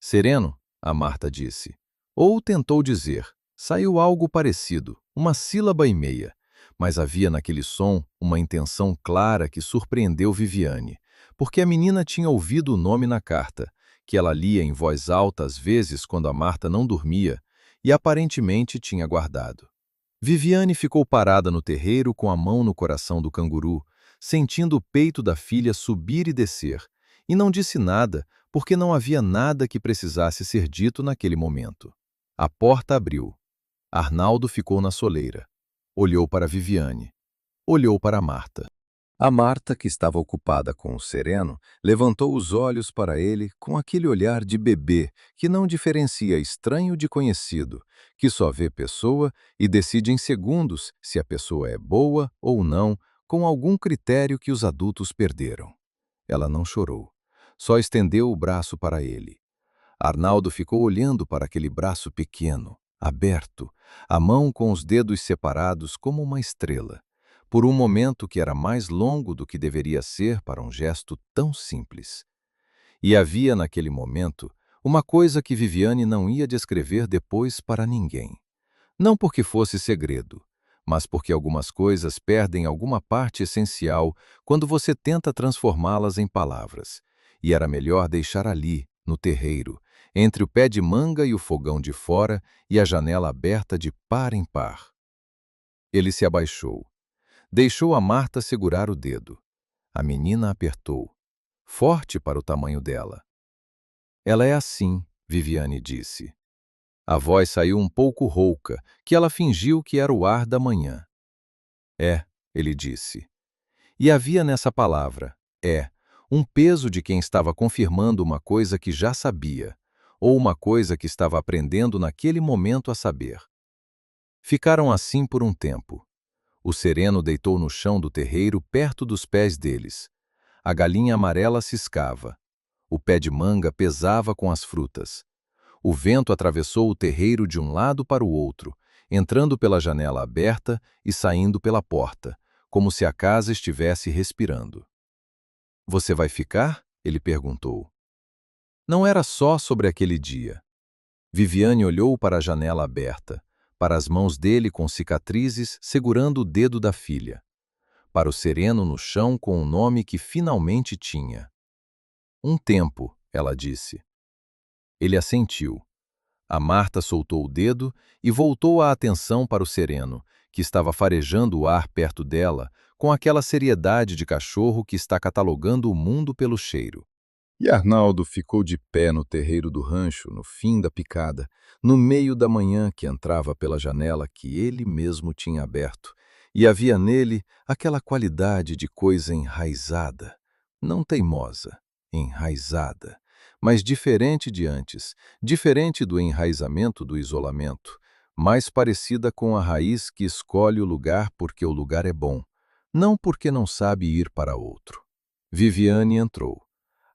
"Sereno", a Marta disse. Ou tentou dizer. Saiu algo parecido, uma sílaba e meia. Mas havia naquele som uma intenção clara que surpreendeu Viviane, porque a menina tinha ouvido o nome na carta, que ela lia em voz alta às vezes quando a Marta não dormia, e aparentemente tinha guardado. Viviane ficou parada no terreiro com a mão no coração do canguru, sentindo o peito da filha subir e descer, e não disse nada, porque não havia nada que precisasse ser dito naquele momento. A porta abriu. Arnaldo ficou na soleira. Olhou para Viviane. Olhou para Marta. A Marta, que estava ocupada com o sereno, levantou os olhos para ele com aquele olhar de bebê que não diferencia estranho de conhecido, que só vê pessoa e decide em segundos se a pessoa é boa ou não, com algum critério que os adultos perderam. Ela não chorou, só estendeu o braço para ele. Arnaldo ficou olhando para aquele braço pequeno, aberto, a mão com os dedos separados como uma estrela, por um momento que era mais longo do que deveria ser para um gesto tão simples. E havia naquele momento uma coisa que Viviane não ia descrever depois para ninguém. Não porque fosse segredo, mas porque algumas coisas perdem alguma parte essencial quando você tenta transformá-las em palavras. E era melhor deixar ali, no terreiro, entre o pé de manga e o fogão de fora e a janela aberta de par em par. Ele se abaixou. Deixou a Marta segurar o dedo. A menina apertou, forte para o tamanho dela. Ela é assim, Viviane disse. A voz saiu um pouco rouca, que ela fingiu que era o ar da manhã. É, ele disse. E havia nessa palavra, um peso de quem estava confirmando uma coisa que já sabia, ou uma coisa que estava aprendendo naquele momento a saber. Ficaram assim por um tempo. O sereno deitou no chão do terreiro perto dos pés deles. A galinha amarela ciscava. O pé de manga pesava com as frutas. O vento atravessou o terreiro de um lado para o outro, entrando pela janela aberta e saindo pela porta, como se a casa estivesse respirando. Você vai ficar? Ele perguntou. Não era só sobre aquele dia. Viviane olhou para a janela aberta, para as mãos dele com cicatrizes segurando o dedo da filha, para o sereno no chão com o nome que finalmente tinha. Um tempo, ela disse. Ele assentiu. A Marta soltou o dedo e voltou a atenção para o sereno, que estava farejando o ar perto dela, com aquela seriedade de cachorro que está catalogando o mundo pelo cheiro. E Arnaldo ficou de pé no terreiro do rancho, no fim da picada, no meio da manhã que entrava pela janela que ele mesmo tinha aberto, e havia nele aquela qualidade de coisa enraizada, não teimosa, enraizada, mas diferente de antes, diferente do enraizamento do isolamento, mais parecida com a raiz que escolhe o lugar porque o lugar é bom, não porque não sabe ir para outro. Viviane entrou.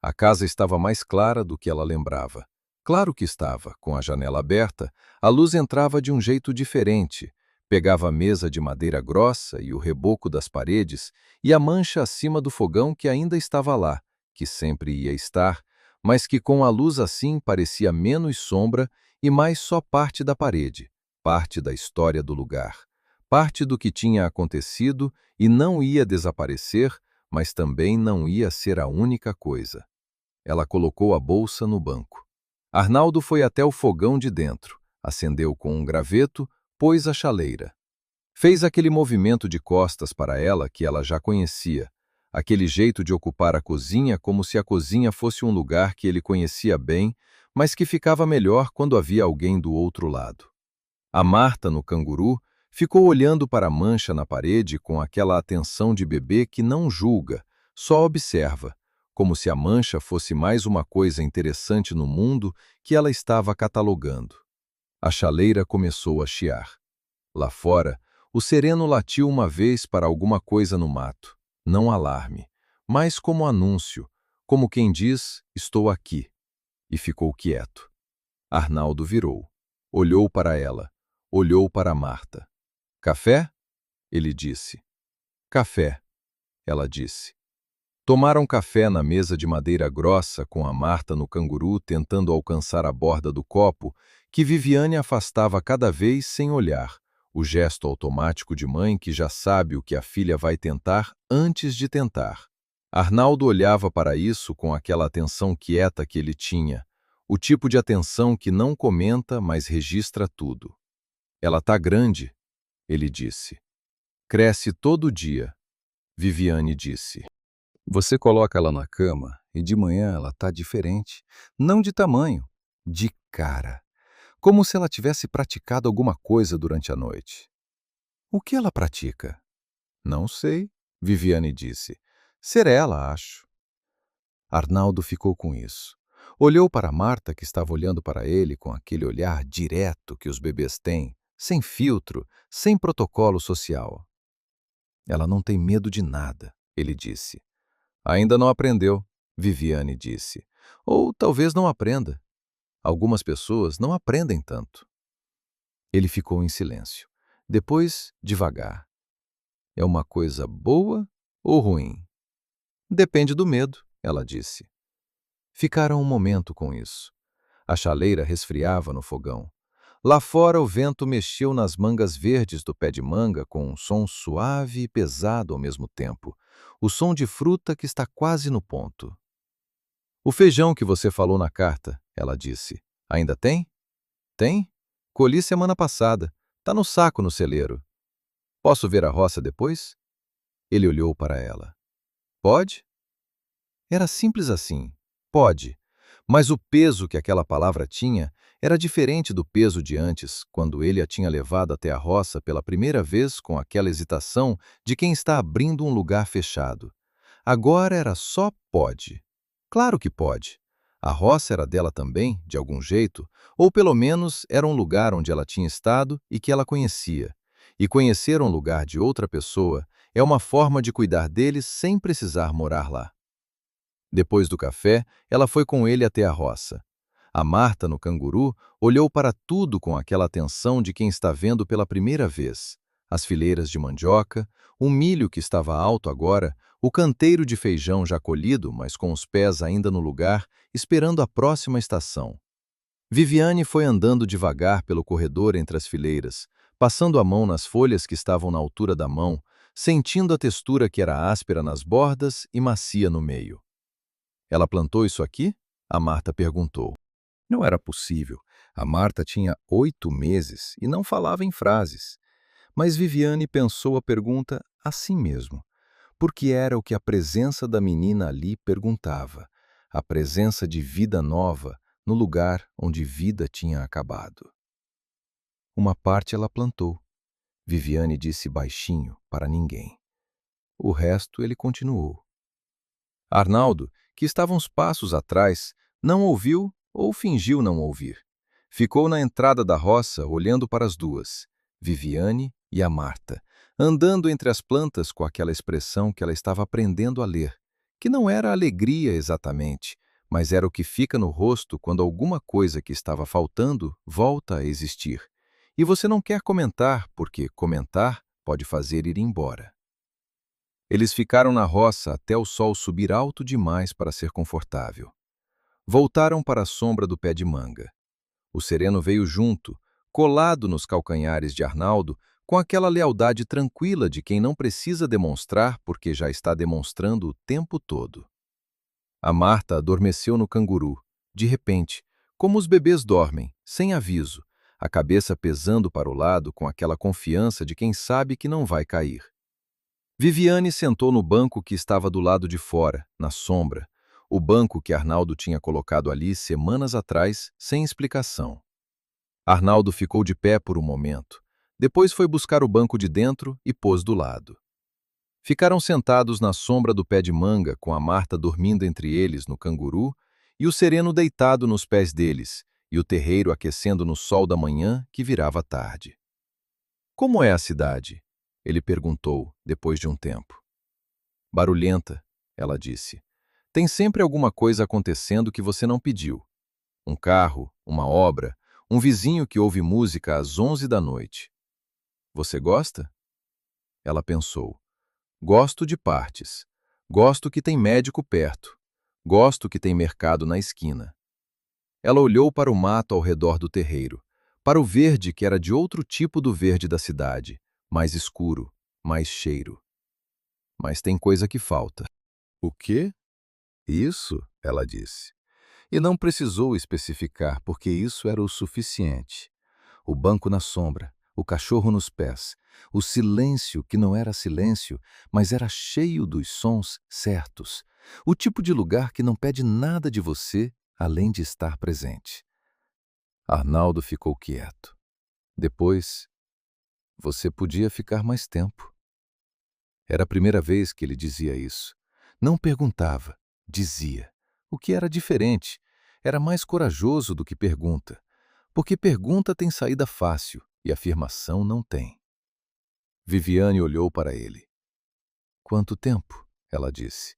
A casa estava mais clara do que ela lembrava. Claro que estava, com a janela aberta, a luz entrava de um jeito diferente, pegava a mesa de madeira grossa e o reboco das paredes e a mancha acima do fogão que ainda estava lá, que sempre ia estar, mas que com a luz assim parecia menos sombra e mais só parte da parede, parte da história do lugar, parte do que tinha acontecido e não ia desaparecer, mas também não ia ser a única coisa. Ela colocou a bolsa no banco. Arnaldo foi até o fogão de dentro, acendeu com um graveto, pôs a chaleira. Fez aquele movimento de costas para ela que ela já conhecia, aquele jeito de ocupar a cozinha como se a cozinha fosse um lugar que ele conhecia bem, mas que ficava melhor quando havia alguém do outro lado. A Marta, no canguru, ficou olhando para a mancha na parede com aquela atenção de bebê que não julga, só observa, como se a mancha fosse mais uma coisa interessante no mundo que ela estava catalogando. A chaleira começou a chiar. Lá fora, o sereno latiu uma vez para alguma coisa no mato, não alarme, mas como anúncio, como quem diz, estou aqui, e ficou quieto. Arnaldo virou, olhou para ela, olhou para Marta. Café? Ele disse. Café, ela disse. Tomaram café na mesa de madeira grossa com a Marta no canguru tentando alcançar a borda do copo, que Viviane afastava cada vez sem olhar, o gesto automático de mãe que já sabe o que a filha vai tentar antes de tentar. Arnaldo olhava para isso com aquela atenção quieta que ele tinha, o tipo de atenção que não comenta, mas registra tudo. Ela tá grande, ele disse. Cresce todo dia, Viviane disse. Você coloca ela na cama e de manhã ela tá diferente, não de tamanho, de cara. como se ela tivesse praticado alguma coisa durante a noite. O que ela pratica? Não sei, Viviane disse. Ser ela, acho. Arnaldo ficou com isso. Olhou para Marta, que estava olhando para ele com aquele olhar direto que os bebês têm, sem filtro, sem protocolo social. Ela não tem medo de nada, ele disse. Ainda não aprendeu, Viviane disse. Ou talvez não aprenda. Algumas pessoas não aprendem tanto. Ele ficou em silêncio. Depois, devagar. É uma coisa boa ou ruim? Depende do medo, ela disse. Ficaram um momento com isso. A chaleira resfriava no fogão. Lá fora o vento mexeu nas mangas verdes do pé de manga com um som suave e pesado ao mesmo tempo. O som de fruta que está quase no ponto. O feijão que você falou na carta, ela disse. Ainda tem? Tem? Colhi semana passada. Tá no saco no celeiro. Posso ver a roça depois? Ele olhou para ela. Pode? Era simples assim. Pode. Mas o peso que aquela palavra tinha era diferente do peso de antes, quando ele a tinha levado até a roça pela primeira vez com aquela hesitação de quem está abrindo um lugar fechado. Agora era só pode. Claro que pode. A roça era dela também, de algum jeito, ou pelo menos era um lugar onde ela tinha estado e que ela conhecia. E conhecer um lugar de outra pessoa é uma forma de cuidar dele sem precisar morar lá. Depois do café, ela foi com ele até a roça. A Marta, no canguru, olhou para tudo com aquela atenção de quem está vendo pela primeira vez. As fileiras de mandioca, o milho que estava alto agora, o canteiro de feijão já colhido, mas com os pés ainda no lugar, esperando a próxima estação. Viviane foi andando devagar pelo corredor entre as fileiras, passando a mão nas folhas que estavam na altura da mão, sentindo a textura que era áspera nas bordas e macia no meio. Ela plantou isso aqui? A Marta perguntou. Não era possível. A Marta tinha 8 meses e não falava em frases. Mas Viviane pensou a pergunta assim mesmo, porque era o que a presença da menina ali perguntava, a presença de vida nova no lugar onde vida tinha acabado. Uma parte ela plantou. Viviane disse baixinho, para ninguém. O resto ele continuou. Arnaldo, que estava uns passos atrás, não ouviu ou fingiu não ouvir. Ficou na entrada da roça olhando para as duas, Viviane e a Marta, andando entre as plantas com aquela expressão que ela estava aprendendo a ler, que não era alegria exatamente, mas era o que fica no rosto quando alguma coisa que estava faltando volta a existir. E você não quer comentar, porque comentar pode fazer ir embora. Eles ficaram na roça até o sol subir alto demais para ser confortável. Voltaram para a sombra do pé de manga. O sereno veio junto, colado nos calcanhares de Arnaldo, com aquela lealdade tranquila de quem não precisa demonstrar porque já está demonstrando o tempo todo. A Marta adormeceu no canguru, de repente, como os bebês dormem, sem aviso, a cabeça pesando para o lado com aquela confiança de quem sabe que não vai cair. Viviane sentou no banco que estava do lado de fora, na sombra, o banco que Arnaldo tinha colocado ali semanas atrás, sem explicação. Arnaldo ficou de pé por um momento, depois foi buscar o banco de dentro e pôs do lado. Ficaram sentados na sombra do pé de manga, com a Marta dormindo entre eles no canguru e o sereno deitado nos pés deles, e o terreiro aquecendo no sol da manhã que virava tarde. Como é a cidade? Ele perguntou, depois de um tempo. Barulhenta, ela disse. Tem sempre alguma coisa acontecendo que você não pediu. Um carro, uma obra, um vizinho que ouve música às 11 da noite. Você gosta? Ela pensou. Gosto de partes. Gosto que tem médico perto. Gosto que tem mercado na esquina. Ela olhou para o mato ao redor do terreiro, para o verde que era de outro tipo do verde da cidade, mais escuro, mais cheiro. Mas tem coisa que falta. O quê? Isso, ela disse. E não precisou especificar, porque isso era o suficiente. O banco na sombra, o cachorro nos pés, o silêncio que não era silêncio, mas era cheio dos sons certos. O tipo de lugar que não pede nada de você além de estar presente. Arnaldo ficou quieto. Depois, você podia ficar mais tempo. Era a primeira vez que ele dizia isso. Não perguntava, dizia. O que era diferente. Era mais corajoso do que pergunta. Porque pergunta tem saída fácil e afirmação não tem. Viviane olhou para ele. Quanto tempo? Ela disse.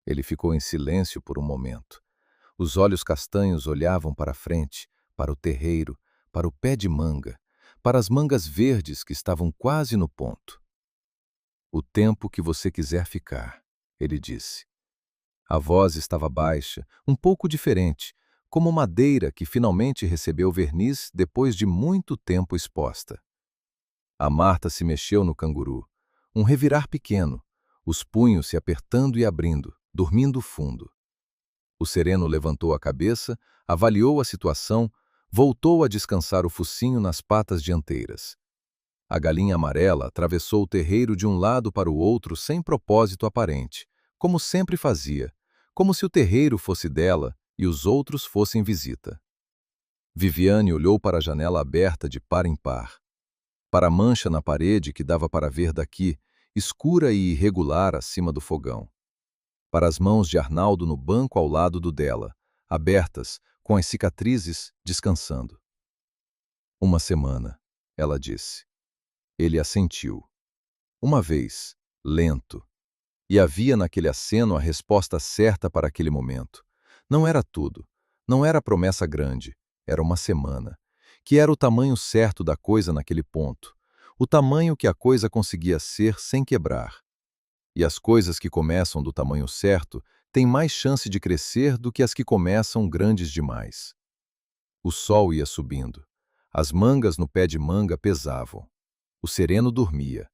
Ele ficou em silêncio por um momento. Os olhos castanhos olhavam para a frente, para o terreiro, para o pé de manga, para as mangas verdes que estavam quase no ponto. O tempo que você quiser ficar, ele disse. A voz estava baixa, um pouco diferente, como madeira que finalmente recebeu verniz depois de muito tempo exposta. A Marta se mexeu no canguru, um revirar pequeno, os punhos se apertando e abrindo, dormindo fundo. O sereno levantou a cabeça, avaliou a situação, voltou a descansar o focinho nas patas dianteiras. A galinha amarela atravessou o terreiro de um lado para o outro sem propósito aparente, como sempre fazia, como se o terreiro fosse dela e os outros fossem visita. Viviane olhou para a janela aberta de par em par, para a mancha na parede que dava para ver daqui, escura e irregular acima do fogão, para as mãos de Arnaldo no banco ao lado do dela, abertas, com as cicatrizes, descansando. Uma semana, ela disse. Ele assentiu. Uma vez, lento. E havia naquele aceno a resposta certa para aquele momento. Não era tudo. Não era promessa grande. Era uma semana. Que era o tamanho certo da coisa naquele ponto. O tamanho que a coisa conseguia ser sem quebrar. E as coisas que começam do tamanho certo têm mais chance de crescer do que as que começam grandes demais. O sol ia subindo. As mangas no pé de manga pesavam. O sereno dormia.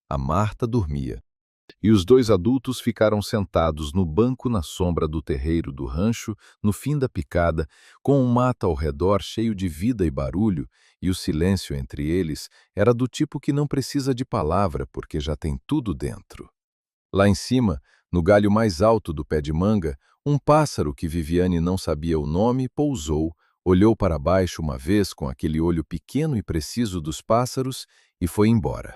A Marta dormia. E os dois adultos ficaram sentados no banco na sombra do terreiro do rancho, no fim da picada, com um mata ao redor cheio de vida e barulho, e o silêncio entre eles era do tipo que não precisa de palavra porque já tem tudo dentro. Lá em cima, no galho mais alto do pé de manga, um pássaro que Viviane não sabia o nome pousou, olhou para baixo uma vez com aquele olho pequeno e preciso dos pássaros e foi embora.